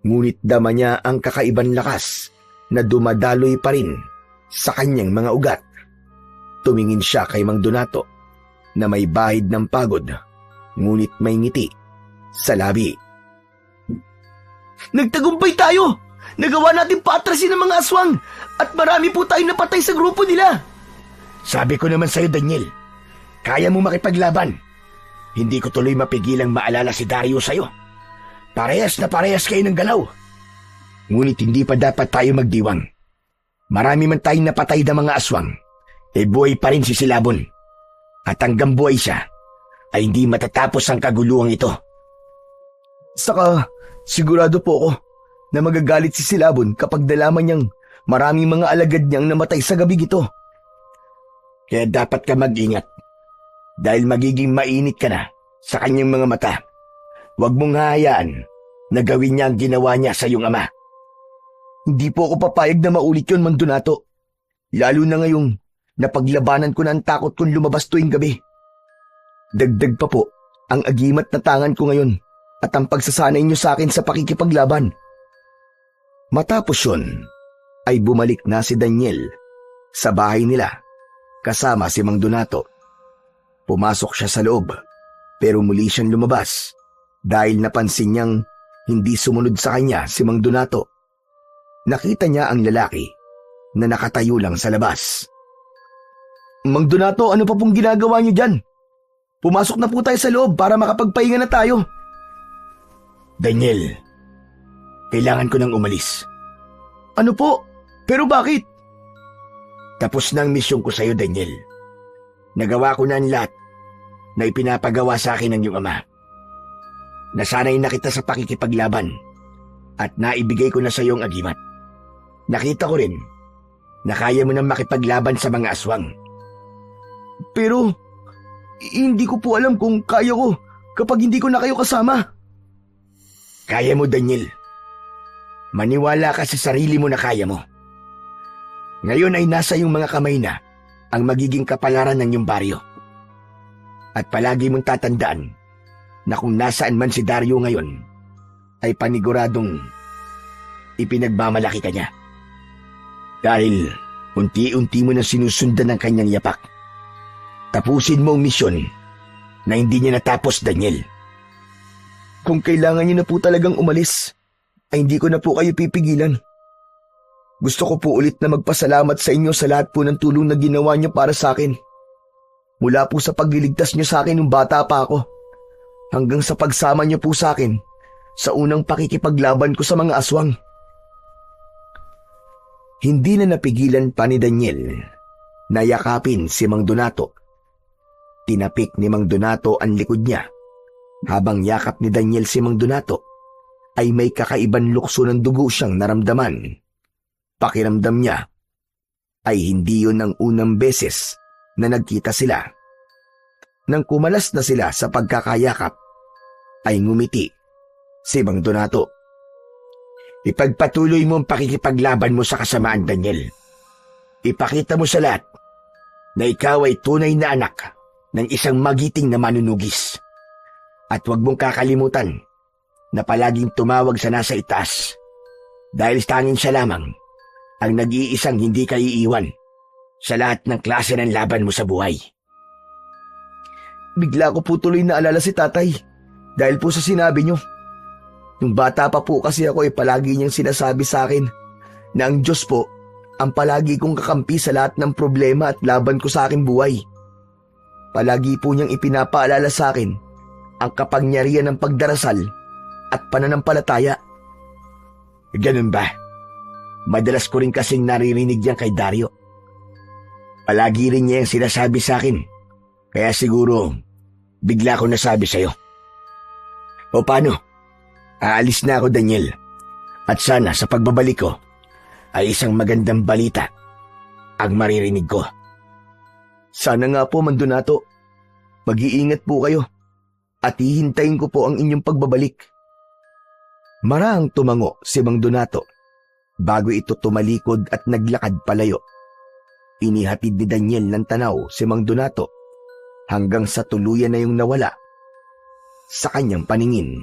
ngunit dama niya ang kakaibang lakas na dumadaloy pa rin sa kanyang mga ugat. Tumingin siya kay Mang Donato na may bahid ng pagod, ngunit may ngiti sa labi. Nagtagumpay tayo! Nagawa natin paatrasin ng mga aswang at marami po tayong napatay sa grupo nila. Sabi ko naman sa'yo, Daniel, kaya mo makipaglaban. Hindi ko tuloy mapigilang maalala si Dario sa'yo. Parehas na parehas kayo ng galaw. Ngunit hindi pa dapat tayo magdiwang. Marami man tayong napatay na mga aswang, buhay pa rin si Silabon. At hanggang buhay siya, ay hindi matatapos ang kaguluhang ito. Saka, sigurado po ako na magagalit si Silabon kapag nalaman niyang maraming mga alagad niyang namatay sa gabing ito. Kaya dapat ka mag-ingat dahil magiging mainit ka na sa kanyang mga mata. Huwag mong hahayaan na gawin niya ang ginawa niya sa iyong ama. Hindi po ako papayag na maulit yun, Mang Donato. Lalo na ngayong napaglabanan ko na ang takot kong lumabas tuwing gabi. Dagdag pa po ang agimat na tangan ko ngayon at ang pagsasanay niyo sa akin sa pakikipaglaban. Matapos yun, ay bumalik na si Daniel sa bahay nila kasama si Mang Donato. Pumasok siya sa loob pero muli siyang lumabas dahil napansin niyang hindi sumunod sa kanya si Mang Donato. Nakita niya ang lalaki na nakatayo lang sa labas. Mang Donato, ano pa pong ginagawa niyo dyan? Pumasok na po tayo sa loob para makapagpahinga na tayo. Daniel, kailangan ko nang umalis. Ano po? Pero bakit? Tapos na ang misyon ko sa iyo, Daniel. Nagawa ko na ang lahat na ipinapagawa sa akin ng iyong ama. Nasanay na kita sa pakikipaglaban. At naibigay ko na sa iyo ang agimat. Nakita ko rin na kaya mo nang makipaglaban sa mga aswang. Pero, hindi ko po alam kung kaya ko kapag hindi ko na kayo kasama. Kaya mo, Daniel. Maniwala ka sa sarili mo na kaya mo. Ngayon ay nasa iyong mga kamay na ang magiging kapalaran ng iyong baryo. At palagi mong tatandaan na kung nasaan man si Dario ngayon, ay paniguradong ipinagmamalaki ka niya. Dahil unti-unti mo na sinusundan ang kanyang yapak. Tapusin mo ang misyon na hindi niya natapos, Daniel. Kung kailangan niyo na po talagang umalis, ay hindi ko na po kayo pipigilan. Gusto ko po ulit na magpasalamat sa inyo sa lahat po ng tulong na ginawa niyo para sa akin. Mula po sa pagliligtas niyo sa akin nung bata pa ako, hanggang sa pagsama niyo po sa akin sa unang pakikipaglaban ko sa mga aswang. Hindi na napigilan pa ni Daniel na yakapin si Mang Donato. Tinapik ni Mang Donato ang likod niya. Habang yakap ni Daniel si Mang Donato, ay may kakaibang lukso ng dugo siyang naramdaman. Pakiramdam niya ay hindi yun ang unang beses na nagkita sila. Nang kumalas na sila sa pagkakayakap, ay ngumiti si Mang Donato. Ipagpatuloy mo ang pakikipaglaban mo sa kasamaan, Daniel. Ipakita mo sa lahat na ikaw ay tunay na anak ng isang magiting na manunugis. At huwag mong kakalimutan na palaging tumawag sa nasa itaas dahil tanging siya lamang ang nag-iisang hindi ka iiwan sa lahat ng klase ng laban mo sa buhay. Bigla ko po tuloy na alala si tatay dahil po sa sinabi niyo. Nung bata pa po kasi ako ay palagi niyang sinasabi sa akin na ang Diyos po ang palagi kong kakampi sa lahat ng problema at laban ko sa aking buhay. Palagi po niyang ipinapaalala sa akin ang kapangyarihan ng pagdarasal at pananampalataya. Ganun ba? Madalas ko rin kasing naririnig yan kay Dario. Palagi rin niya yung sinasabi sa akin. Kaya siguro, bigla ko nasabi sa'yo. O paano? Aalis na ako, Daniel. At sana sa pagbabalik ko, ay isang magandang balita ang maririnig ko. Sana nga po, Mang Donato. Mag-iingat po kayo. At hihintayin ko po ang inyong pagbabalik. Marahang tumango si Mang Donato bago ito tumalikod at naglakad palayo. Inihatid ni Daniel ng tanaw si Mang Donato hanggang sa tuluyan na yung nawala sa kanyang paningin.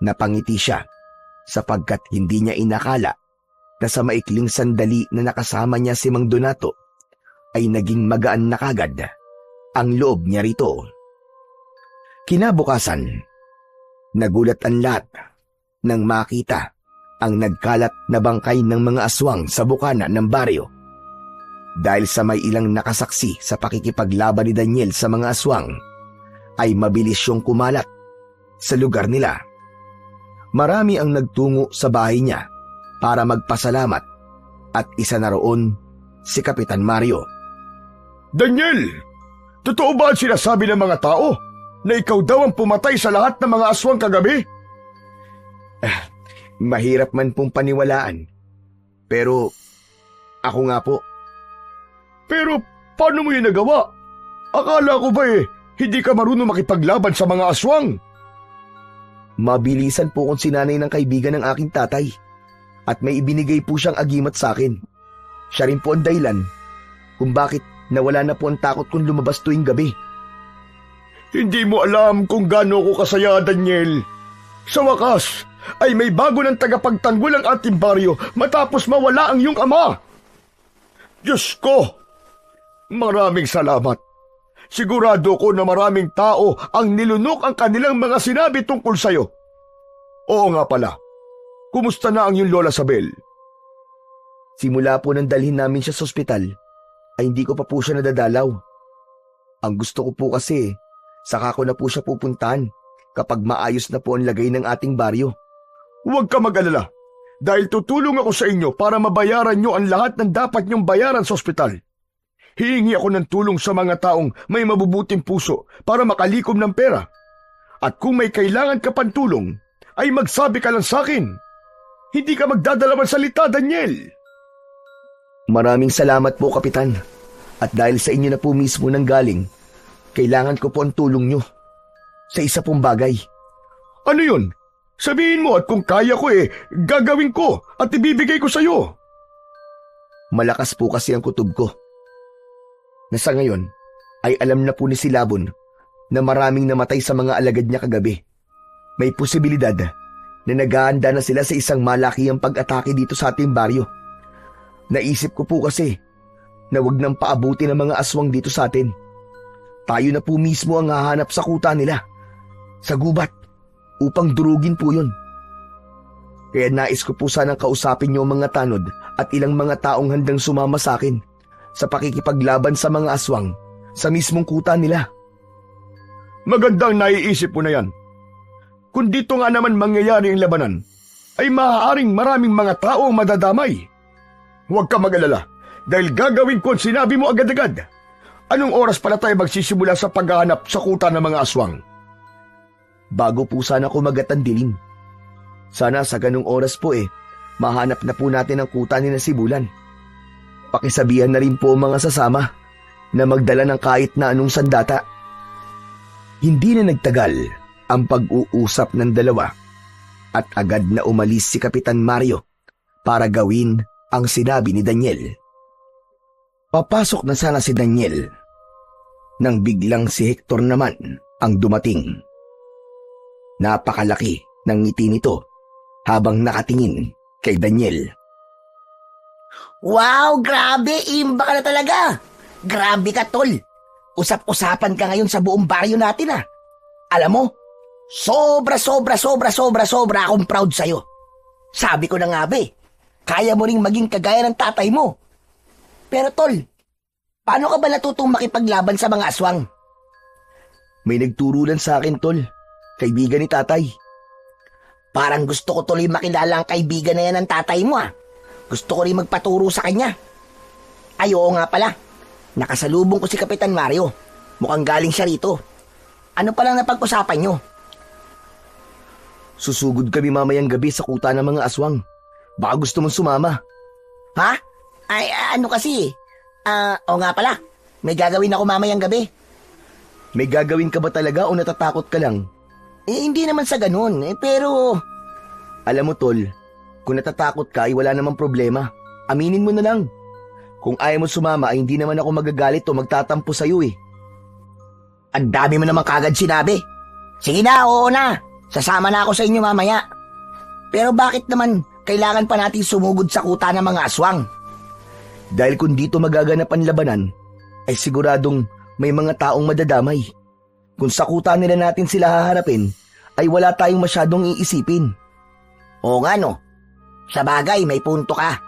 Napangiti siya sapagkat hindi niya inakala na sa maikling sandali na nakasama niya si Mang Donato ay naging magaan na kagad ang loob niya rito. Kinabukasan, nagulat ang lahat nang makita ang nagkalat na bangkay ng mga aswang sa bukana ng baryo. Dahil sa may ilang nakasaksi sa pakikipaglaban ni Daniel sa mga aswang, ay mabilis siyang kumalat sa lugar nila. Marami ang nagtungo sa bahay niya para magpasalamat at isa na roon si Kapitan Mario. Daniel! Totoo ba ang sinasabi ng mga tao na ikaw daw ang pumatay sa lahat ng mga aswang kagabi? Mahirap man pong paniwalaan. Pero ako nga po. Pero paano mo yun nagawa? Akala ko ba hindi ka marunong makipaglaban sa mga aswang? Mabilisan po kung sinanay ng kaibigan ng aking tatay at may ibinigay po siyang agimat sa akin. Siya rin po ang dahilan kung bakit nawala na po ang takot kong lumabas tuwing gabi. Hindi mo alam kung gaano ko kasaya, Daniel. Sa wakas, ay may bago ng tagapagtanggol ang ating baryo matapos mawala ang iyong ama. Diyos ko! Maraming salamat. Sigurado ko na maraming tao ang nilunok ang kanilang mga sinabi tungkol sa'yo. Oo nga pala. Kumusta na ang iyong Lola Sabel? Simula po nang dalhin namin siya sa ospital, ay hindi ko pa po siya nadadalaw. Ang gusto ko po kasi, saka ko na po siya pupuntahan kapag maayos na po ang lagay ng ating baryo. Huwag ka mag-alala, dahil tutulong ako sa inyo para mabayaran nyo ang lahat ng dapat nyong bayaran sa ospital. Hihingi ako ng tulong sa mga taong may mabubuting puso para makalikom ng pera. At kung may kailangan ka pang tulong, ay magsabi ka lang sa akin Hindi ka magdadalawang salita, Daniel. Maraming salamat po, Kapitan. At dahil sa inyo na po mismo nang galing, kailangan ko po ang tulong nyo sa isa pong bagay. Ano yun? Sabihin mo at kung kaya ko gagawin ko at ibibigay ko sa'yo. Malakas po kasi ang kutob ko. Na sa ngayon ay alam na po ni Silabon na maraming namatay sa mga alagad niya kagabi. May posibilidad na naghahanda na sila sa isang malakihang pag-atake dito sa ating baryo. Naisip ko po kasi na wag nang paabuti ng mga aswang dito sa atin. Tayo na po mismo ang hahanap sa kuta nila, sa gubat, upang durugin po yun. Kaya nais ko po sanang kausapin niyo ang mga tanod at ilang mga taong handang sumama sa akin sa pakikipaglaban sa mga aswang sa mismong kuta nila. Magandang naiisip mo na yan. Kung dito nga naman mangyayari ang labanan, ay maaaring maraming mga tao ang madadamay. Huwag ka mag-alala, dahil gagawin ko ang sinabi mo agad-agad. Anong oras pala tayo magsisimula sa paghahanap sa kuta ng mga aswang? Bago po sana kumagat ang dilim. Sana sa ganung oras po mahanap na po natin ang kuta ni na Sibulan. Pakisabihan na rin po ang mga sasama na magdala ng kahit na anong sandata. Hindi na nagtagal ang pag-uusap ng dalawa at agad na umalis si Kapitan Mario para gawin ang sinabi ni Daniel. Papasok na sana si Daniel nang biglang si Hector naman ang dumating. Napakalaki ng ngiti nito habang nakatingin kay Daniel. Wow, grabe! Imba ka na talaga! Grabe ka, tol! Usap-usapan ka ngayon sa buong baryo natin, ah! Alam mo, sobra akong proud sa'yo. Sabi ko na nga, kaya mo ring maging kagaya ng tatay mo. Pero tol, paano ka ba natutong makipaglaban sa mga aswang? May nagturo lang sa akin, tol. Kaibigan ni tatay. Parang gusto ko tuloy makilala ang kaibigan na yan ng tatay mo, ah. Gusto ko rin magpaturo sa kanya. Ay, oo nga pala. Nakasalubong ko si Kapitan Mario. Mukhang galing siya rito. Ano palang napag-usapan nyo? Susugod kami mamayang gabi sa kuta ng mga aswang. Baka gusto mong sumama. Ha? Ay, ano kasi? Oo nga pala. May gagawin ako mamayang gabi. May gagawin ka ba talaga o natatakot ka lang? Hindi naman sa ganun. Pero... Alam mo, tol, kung natatakot ka ay wala namang problema. Aminin mo na lang. Kung ayaw mo sumama ay hindi naman ako magagalit o magtatampo sa'yo eh. Ang dami mo naman kagad sinabi. Sige na, oo na. Sasama na ako sa inyo mamaya. Pero bakit naman kailangan pa natin sumugod sa kuta ng mga aswang? Dahil kung dito magaganap ang labanan, ay siguradong may mga taong madadamay. Kung sa kuta nila natin sila haharapin, ay wala tayong masyadong iisipin. Oo nga no. Sa bagay, may punto ka.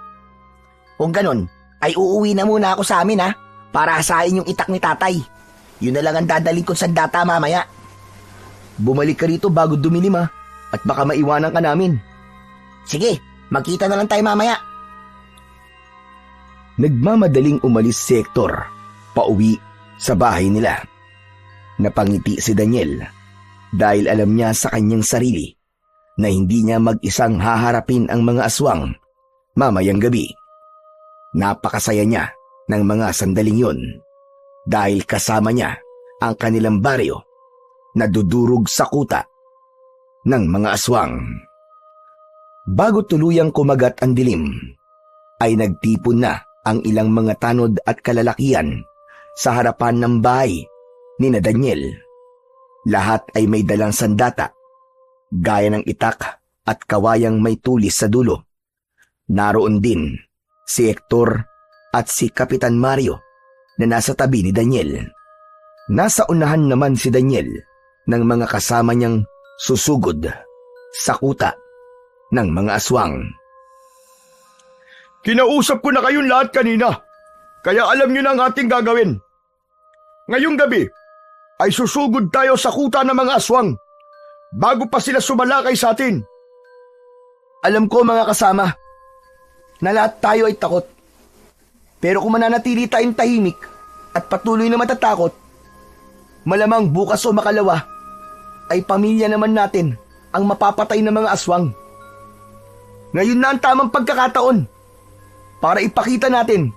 Kung ganun, ay uuwi na muna ako sa amin, ha, para hasain yung itak ni tatay. Yun na lang ang dadalhin kong sandata mamaya. Bumalik ka rito bago dumilim, ha, at baka maiwanan ka namin. Sige, magkita na lang tayo mamaya. Nagmamadaling umalis si Hector, pauwi sa bahay nila. Napangiti si Daniel dahil alam niya sa kanyang sarili na hindi niya mag-isang haharapin ang mga aswang mamayang gabi. Napakasaya niya ng mga sandaling yon dahil kasama niya ang kanilang baryo na dudurog sa kuta ng mga aswang. Bago tuluyang kumagat ang dilim, ay nagtipon na ang ilang mga tanod at kalalakian sa harapan ng bahay ni na Daniel. Lahat ay may dalang sandata, gaya ng itak at kawayang may tulis sa dulo. Naroon din si Hector at si Kapitan Mario na nasa tabi ni Daniel. Nasa unahan naman si Daniel ng mga kasama niyang susugod sa kuta ng mga aswang. Kinausap ko na kayong lahat kanina, kaya alam niyo na ang ating gagawin. Ngayong gabi ay susugod tayo sa kuta ng mga aswang bago pa sila sumalakay sa atin. Alam ko mga kasama na lahat tayo ay takot. Pero kung mananatili tayong tahimik at patuloy na matatakot, malamang bukas o makalawa ay pamilya naman natin ang mapapatay ng mga aswang. Ngayon na ang tamang pagkakataon para ipakita natin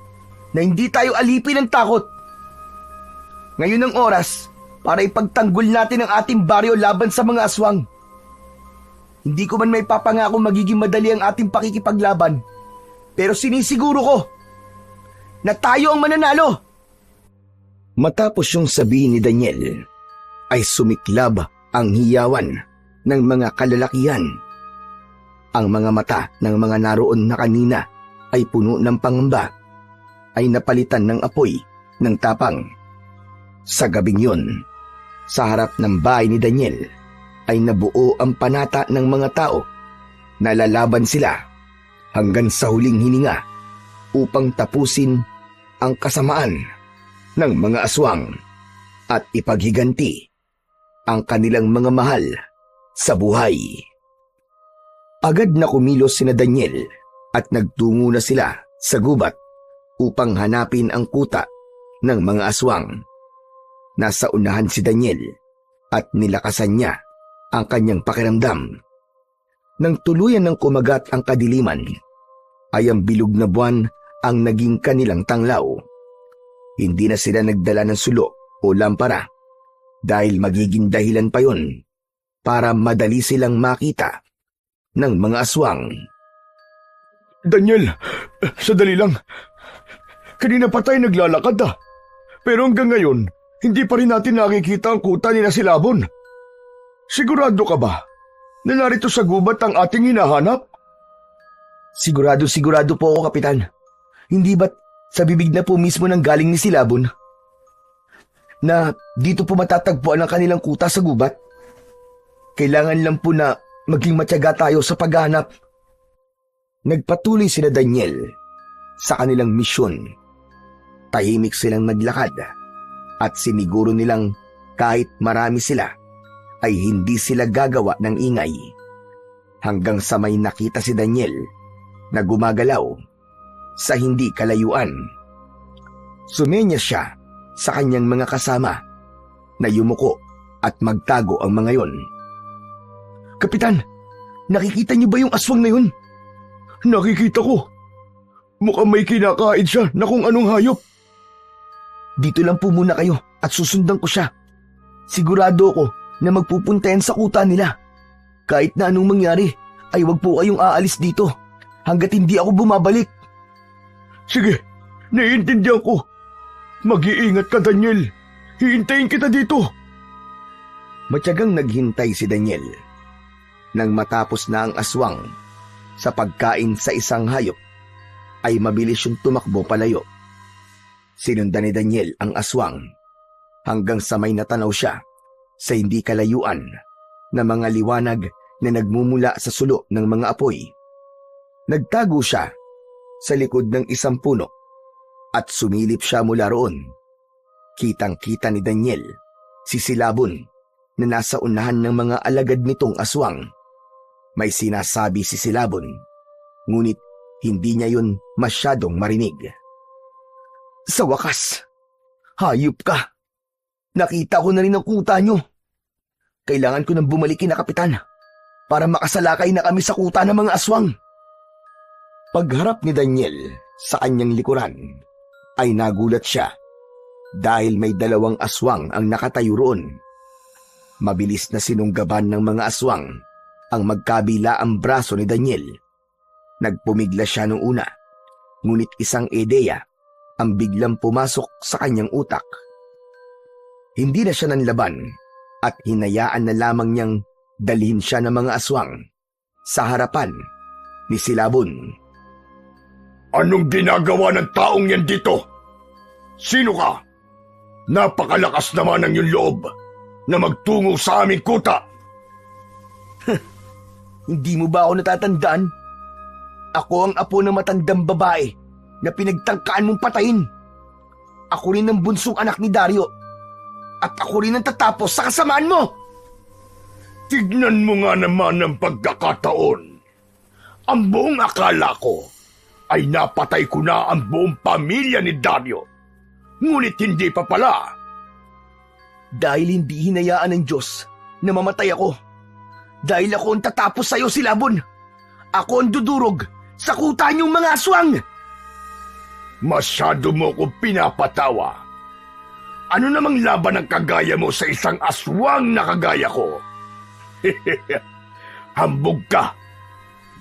na hindi tayo alipin ng takot. Ngayon ang oras para ipagtanggol natin ang ating baryo laban sa mga aswang. Hindi ko man may papangako magiging madali ang ating pakikipaglaban, pero sinisiguro ko na tayo ang mananalo. Matapos yung sabihin ni Daniel, ay sumiklab ang hiyawan ng mga kalalakihan. Ang mga mata ng mga naroon na kanina ay puno ng pangamba, ay napalitan ng apoy ng tapang. Sa gabing yun, sa harap ng bahay ni Daniel, ay nabuo ang panata ng mga tao na lalaban sila hanggang sa huling hininga upang tapusin ang kasamaan ng mga aswang at ipaghiganti ang kanilang mga mahal sa buhay. Agad na kumilos sina Daniel at nagtungo na sila sa gubat upang hanapin ang kuta ng mga aswang. Nasa unahan si Daniel at nilakasan niya ang kanyang pakiramdam. Nang tuluyan ng kumagat ang kadiliman, ay ang bilog na buwan ang naging kanilang tanglaw. Hindi na sila nagdala ng sulo o lampara dahil magiging dahilan pa yon para madali silang makita ng mga aswang. Daniel, sadali lang. Kanina pa tayo naglalakad pero hanggang ngayon, hindi pa rin natin nakikita ang kuta ni Silabon. Sigurado ka ba na narito sa gubat ang ating hinahanap? Sigurado po ako, Kapitan. Hindi ba't sa bibig na po mismo nang galing ni Silabon na dito po matatagpuan ang kanilang kuta sa gubat? Kailangan lang po na maging matyaga tayo sa paghahanap. Nagpatuloy sina Daniel sa kanilang misyon. Tahimik silang naglakad at siniguro nilang kahit marami sila ay hindi sila gagawa ng ingay. Hanggang sa may nakita si Daniel na gumagalaw sa hindi kalayuan. Sumenya siya sa kanyang mga kasama na yumuko at magtago ang mga yon. Kapitan, nakikita niyo ba yung aswang na yun? Nakikita ko. Mukhang may kinakain siya na kung anong hayop. Dito lang po muna kayo at susundan ko siya. Sigurado ko na magpupunta yan sa kuta nila. Kahit na anong mangyari, ay wag po kayong aalis dito hanggat hindi ako bumabalik. Sige, naiintindihan ko. Mag-iingat ka, Daniel. Hihintayin kita dito. Matyagang naghintay si Daniel. Nang matapos na ang aswang sa pagkain sa isang hayop, ay mabilis yung tumakbo palayo. Sinundan ni Daniel ang aswang hanggang sa may natanaw siya sa hindi kalayuan na mga liwanag na nagmumula sa sulo ng mga apoy. Nagtago siya sa likod ng isang puno at sumilip siya mula roon. Kitang-kita ni Daniel si Silabon na nasa unahan ng mga alagad nitong aswang. May sinasabi si Silabon, ngunit hindi niya yun masyadong marinig. Sa wakas, hayop ka. Nakita ko na rin ang kuta nyo. Kailangan ko nang bumalikin na, Kapitan, para makasalakay na kami sa kuta ng mga aswang. Pagharap ni Daniel sa kanyang likuran, ay nagulat siya dahil may 2 aswang ang nakatayo roon. Mabilis na sinunggaban ng mga aswang ang magkabila ang braso ni Daniel. Nagpumigla siya noong una, ngunit isang ideya ang biglang pumasok sa kanyang utak. Hindi na siya nanlaban at hinayaan na lamang niyang dalhin siya ng mga aswang sa harapan ni Silabon. Anong ginagawa ng taong yan dito? Sino ka? Napakalakas naman ang iyong loob na magtungo sa aming kuta. Hindi mo ba ako natatandaan? Ako ang apo ng matandang babae na pinagtangkaan mong patayin. Ako rin ang bunsong anak ni Dario. At ako rin ang tatapos sa kasamaan mo. Tignan mo nga naman ang pagkakataon. Ang buong akala ko ay napatay ko na ang buong pamilya ni Dario. Ngunit hindi pa pala. Dahil hindi hinayaan ng Diyos na mamatay ako. Dahil ako ang tatapos sa'yo, Silabon. Ako ang dudurog sa kuta niyong mga aswang! Masyado mo ko pinapatawa. Ano namang laban ang kagaya mo sa isang aswang na kagaya ko? Hambog ka,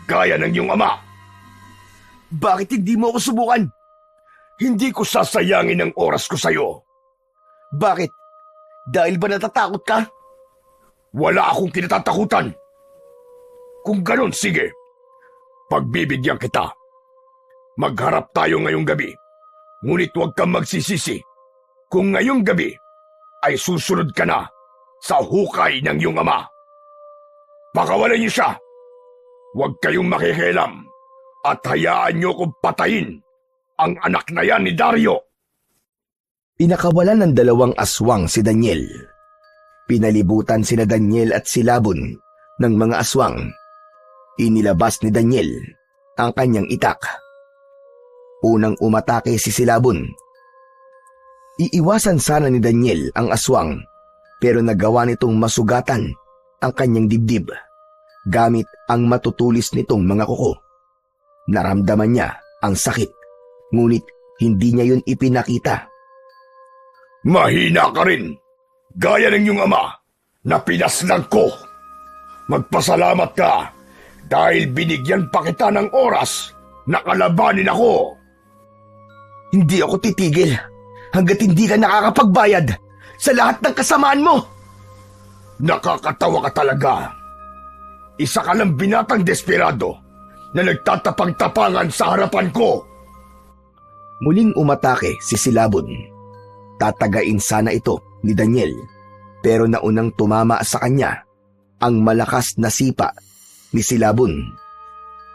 gaya ng iyong ama. Bakit hindi mo ako subukan? Hindi ko sasayangin ang oras ko sa'yo. Bakit? Dahil ba natatakot ka? Wala akong kinatatakutan. Kung ganon, sige. Pagbibigyan kita. Magharap tayo ngayong gabi. Ngunit huwag kang magsisisi kung ngayong gabi ay susunod ka na sa hukay ng iyong ama. Pakawalan niyo siya. Huwag kayong makikialam at hayaan niyo kong patayin ang anak na yan ni Dario. Pinakawalan ng dalawang aswang si Daniel. Pinalibutan sina Daniel at si Labon ng mga aswang. Inilabas ni Daniel ang kanyang itak. Unang umatake si Silabon. Iiwasan sana ni Daniel ang aswang pero nagawa nitong masugatan ang kanyang dibdib gamit ang matutulis nitong mga kuko. Naramdaman niya ang sakit ngunit hindi niya yun ipinakita. Mahina ka rin, gaya ng iyong ama na pinaslang ko. Magpasalamat ka dahil binigyan pa kita ng oras na kalabanin ako. Hindi ako titigil hanggat hindi ka nakakapagbayad sa lahat ng kasamaan mo. Nakakatawa ka talaga. Isa ka lang binatang desperado na nagtatapang-tapangan sa harapan ko. Muling umatake si Silabon. Tatagain sana ito ni Daniel pero naunang tumama sa kanya ang malakas na sipa ni Silabon.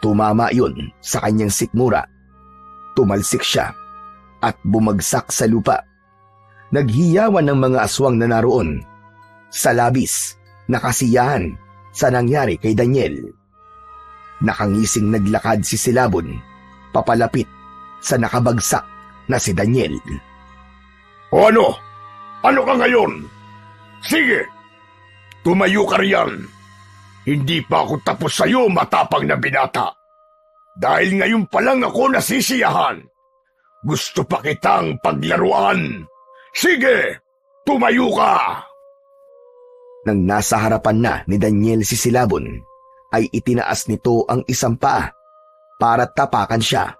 Tumama yun sa kanyang sikmura. Tumalsik siya at bumagsak sa lupa. Naghiyawan ng mga aswang na naroon sa labis na kasiyahan sa nangyari kay Daniel. Nakangising naglakad si Silabon papalapit sa nakabagsak na si Daniel. O ano? Ano ka ngayon? Sige, tumayo ka riyan. Hindi pa ako tapos sa'yo, matapang na binata. Dahil ngayon pa lang ako nasisiyahan. Gusto pa kitang paglaruan. Sige, tumayo ka! Nang nasa harapan na ni Daniel si Silabon, ay itinaas nito ang isang paa para tapakan siya.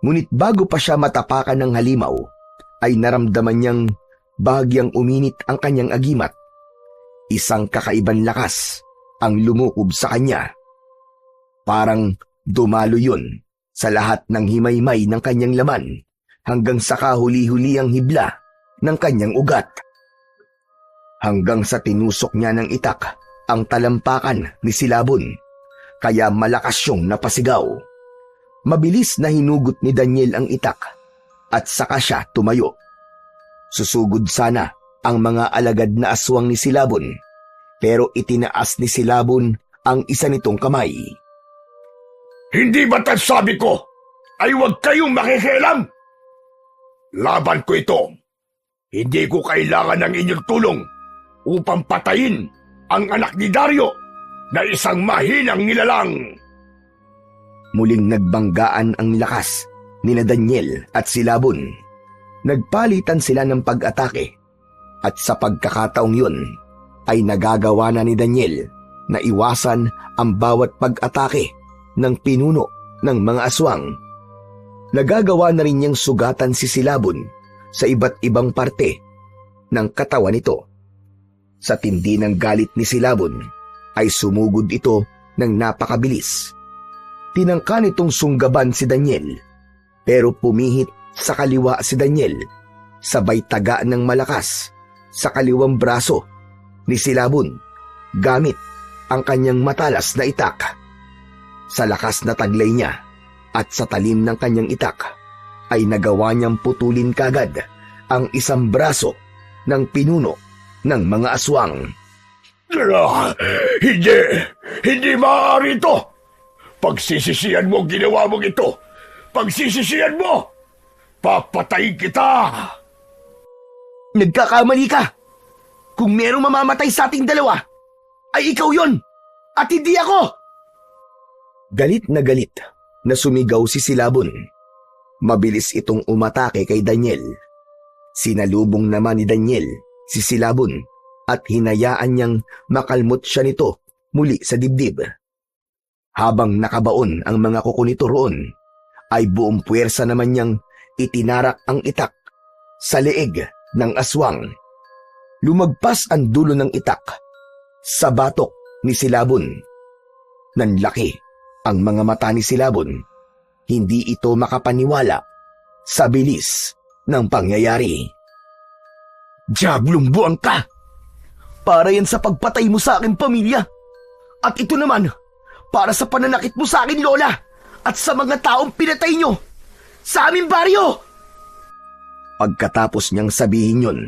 Ngunit bago pa siya matapakan ng halimaw, ay naramdaman niyang bahagyang uminit ang kanyang agimat. Isang kakaibang lakas ang lumukob sa kanya. Parang dumalo yun sa lahat ng himaymay ng kanyang laman hanggang sa kahuli-huli ang hibla ng kanyang ugat. Hanggang sa tinusok niya ng itak ang talampakan ni Silabon, kaya malakas siyang napasigaw. Mabilis na hinugot ni Daniel ang itak at saka siya tumayo. Susugod sana ang mga alagad na aswang ni Silabon, pero itinaas ni Silabon ang isa nitong kamay. Hindi ba't sabi ko ay huwag kayong makikialam? Laban ko ito. Hindi ko kailangan ng inyong tulong upang patayin ang anak ni Dario na isang mahinang nilalang. Muling nagbanggaan ang lakas ni Daniel at Silabon. Nagpalitan sila ng pag-atake at sa pagkakataong yun ay nagagawa na ni Daniel na iwasan ang bawat pag-atake ng pinuno ng mga aswang. Nagagawa na rin niyang sugatan si Silabon sa iba't ibang parte ng katawan nito. Sa tindi ng galit ni Silabon ay sumugod ito ng napakabilis. Tinangka nitong sunggaban si Daniel pero pumihit sa kaliwa si Daniel sabay taga ng malakas sa kaliwang braso ni Silabon gamit ang kanyang matalas na itak. Sa lakas na taglay niya at sa talim ng kanyang itak ay nagawa niyang putulin kagad ang isang braso ng pinuno ng mga aswang. Hindi maaari ito. Pagsisisihan mo ginawa mong ito. Pagsisisihan mo. Papatayin kita. Nagkakamali ka. Kung merong mamamatay sa ating dalawa, ay ikaw yon at hindi ako. Galit na sumigaw si Silabon. Mabilis itong umatake kay Daniel. Sinalubong naman ni Daniel si Silabon at hinayaan niyang makalmot siya nito muli sa dibdib. Habang nakabaon ang mga kuko nito roon, ay buong puwersa naman niyang itinarak ang itak sa leeg ng aswang. Lumagpas ang dulo ng itak sa batok ni Silabon. Nanlaki ang mga mata ni Silabon. Hindi ito makapaniwala sa bilis ng pangyayari. Diablong buwang ka! Para yan sa pagpatay mo sa aking pamilya. At ito naman, para sa pananakit mo sa akin, Lola, at sa mga taong pinatay nyo sa aming baryo! Pagkatapos niyang sabihin yon,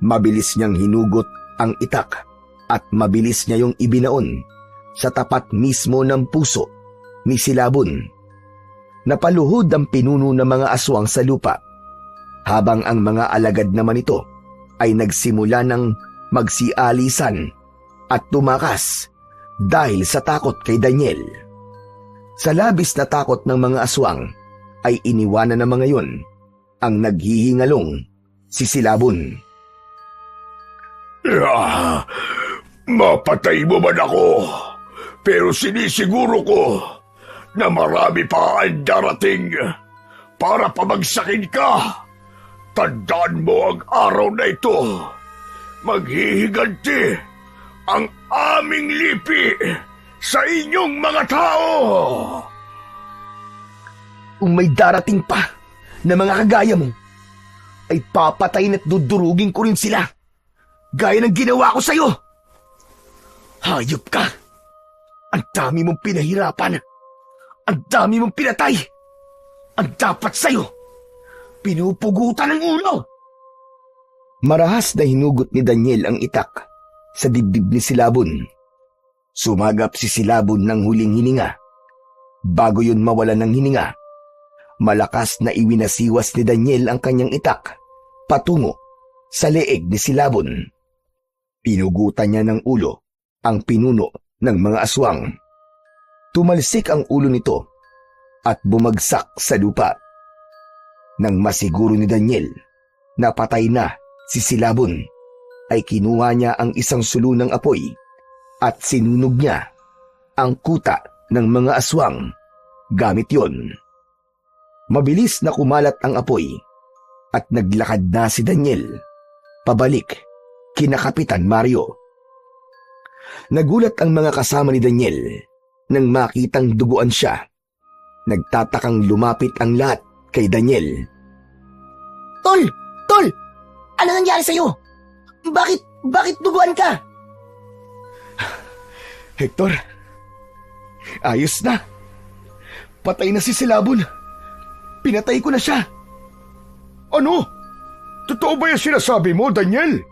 mabilis niyang hinugot ang itak at mabilis niya yung ibinaon sa tapat mismo ng puso ni Silabon. Napaluhod ang pinuno ng mga aswang sa lupa, habang ang mga alagad naman ito ay nagsimula ng magsialisan at tumakas dahil sa takot kay Daniel. Sa labis na takot ng mga aswang ay iniwanan ng mga yon ang naghihingalong si Silabon. Mapatay mo man ako, pero sinisiguro ko na marami pa ang darating para pabagsakin ka. Tandaan mo ang araw na ito. Maghihiganti ang aming lipi sa inyong mga tao. Kung may darating pa na mga kagaya mo, ay papatayin at dudurugin ko rin sila, gaya ng ginawa ko sa'yo. Hayop ka! Ang dami mong pinahirapan. Ang dami mong pinatay. Ang dapat sa'yo, pinupugutan ng ulo. Marahas na hinugot ni Daniel ang itak sa dibdib ni Silabon. Sumagap si Silabon ng huling hininga. Bago yun mawalan ng hininga, malakas na iwinasiwas ni Daniel ang kanyang itak patungo sa leeg ni Silabon. Pinugutan niya ng ulo ang pinuno ng mga aswang. Tumalsik ang ulo nito at bumagsak sa lupa. Nang masiguro ni Daniel na patay na si Silabon, ay kinuha niya ang isang sulo ng apoy at sinunog niya ang kuta ng mga aswang gamit yon. Mabilis na kumalat ang apoy at naglakad na si Daniel pabalik kina Kapitan Mario. Nagulat ang mga kasama ni Daniel nang makitang duguan siya. Nagtatakang lumapit ang lahat kay Daniel. Tol! Tol! Ano nangyari sa'yo? Bakit duguan ka? Hector, ayos na. Patay na si Silabon. Pinatay ko na siya. Ano? Totoo ba yung sinasabi mo, Daniel?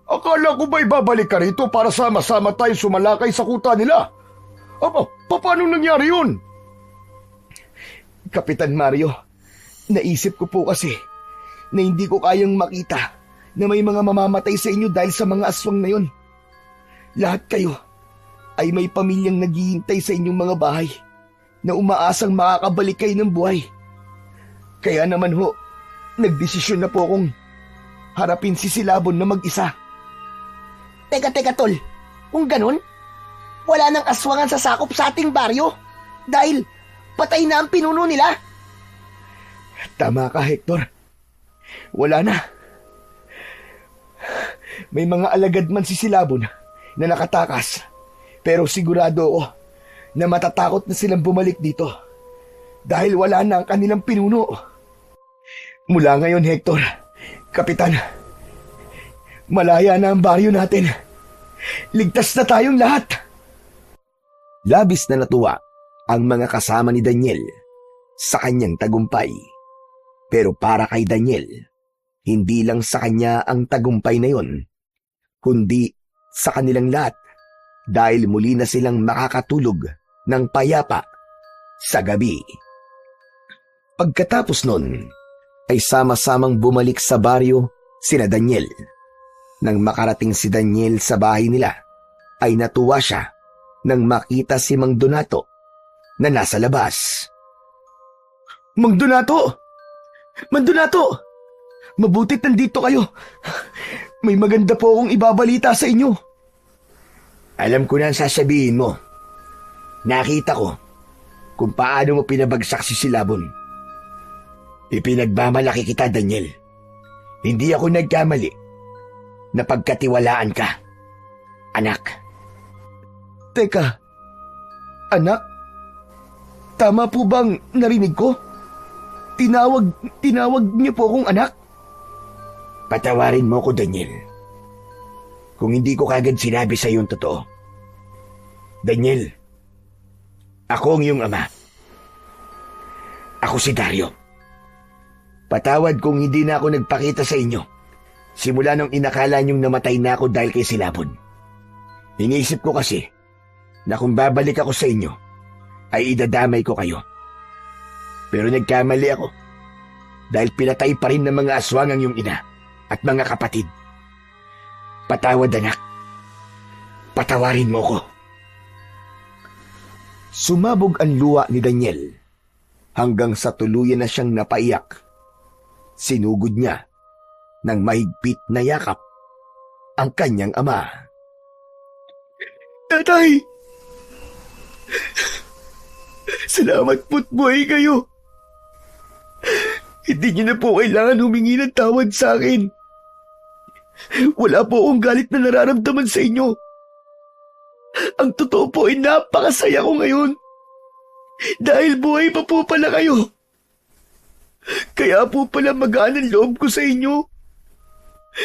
Akala ko ba ibabalik ka rito para sama-sama tayo sumalakay sa kuta nila? Paano nangyari yun? Kapitan Mario, naisip ko po kasi na hindi ko kayang makita na may mga mamamatay sa inyo dahil sa mga aswang na yon. Lahat kayo ay may pamilyang naghihintay sa inyong mga bahay na umaasang makakabalik kayo ng buhay. Kaya naman ho, nagdesisyon na po akong harapin si Silabon na mag-isa. Teka, tol. Kung ganun, wala nang aswangan sa sakop sa ating baryo dahil patay na ang pinuno nila. Tama ka, Hector. Wala na. May mga alagad man si Silabon na nakatakas, pero sigurado ako na matatakot na silang bumalik dito dahil wala na ang kanilang pinuno. Mula ngayon, Hector, Kapitan, malaya na ang baryo natin. Ligtas na tayong lahat. Labis na natuwa ang mga kasama ni Daniel sa kanyang tagumpay. Pero para kay Daniel, hindi lang sa kanya ang tagumpay na yon, kundi sa kanilang lahat dahil muli na silang makakatulog ng payapa sa gabi. Pagkatapos nun, ay sama-samang bumalik sa baryo sina Daniel. Nang makarating si Daniel sa bahay nila, ay natuwa siya nang makita si Mang Donato na nasa labas. Mang Donato! Mang Donato! Mabutit nandito kayo. May maganda po akong ibabalita sa inyo. Alam ko na ang sasabihin mo. Nakita ko kung paano mo pinabagsak si Silabon. Ipinagmamalaki kita, Daniel. Hindi ako nagkamali na pagkatiwalaan ka, anak. Teka, anak? Tama po bang narinig ko? Tinawag niyo po akong anak? Patawarin mo ko, Daniel. Kung hindi ko kagad sinabi sa iyong totoo. Daniel, ako ang iyong ama. Ako si Dario. Patawad kung hindi na ako nagpakita sa inyo simula nung inakala niyong namatay na ako dahil kay Silabon. Iniisip ko kasi na kung babalik ako sa inyo, ay idadamay ko kayo. Pero nagkamali ako dahil pinatay pa rin ng mga aswang ang iyong ina at mga kapatid. Patawad, anak. Patawarin mo ko. Sumabog ang luha ni Daniel hanggang sa tuluyan na siyang napaiyak. Sinugod niya ng mahigpit na yakap ang kanyang ama. Tatay! Salamat po't buhay kayo. Hindi niyo na po kailangan humingi ng tawad sa akin. Wala po akong galit na nararamdaman sa inyo. Ang totoo po ay napakasaya ko ngayon. Dahil buhay pa po pala kayo. Kaya po pala magaan ang loob ko sa inyo.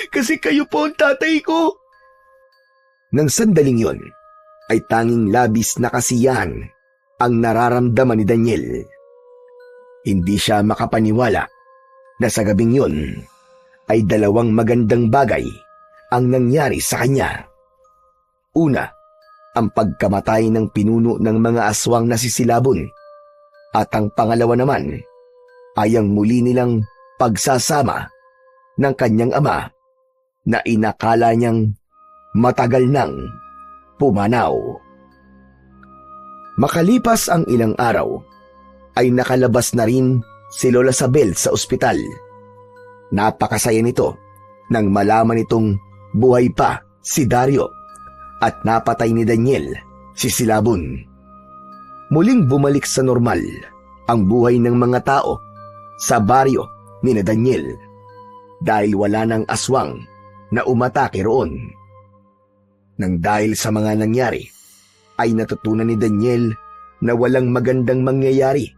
Kasi kayo po ang tatay ko. Nang sandaling yon, ay tanging labis na kasiyahan ang nararamdaman ni Daniel. Hindi siya makapaniwala na sa gabing yon ay dalawang magandang bagay ang nangyari sa kanya. Una, ang pagkamatay ng pinuno ng mga aswang na si Silabon. At ang pangalawa naman ay ang muli nilang pagsasama ng kanyang ama na inakala niyang matagal nang pumanaw. Makalipas ang ilang araw, ay nakalabas na rin si Lola Sabel sa ospital. Napakasaya nito nang malaman itong buhay pa si Dario at napatay ni Daniel si Silabon. Muling bumalik sa normal ang buhay ng mga tao sa baryo ni Daniel dahil wala nang aswang na umatake roon. Nang dahil sa mga nangyari, ay natutunan ni Daniel na walang magandang mangyayari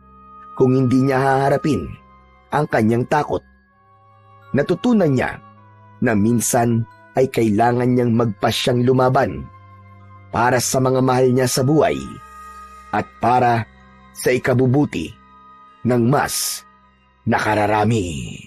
kung hindi niya haharapin ang kanyang takot. Natutunan niya na minsan ay kailangan niyang magpasyang lumaban para sa mga mahal niya sa buhay at para sa ikabubuti ng mas nakararami.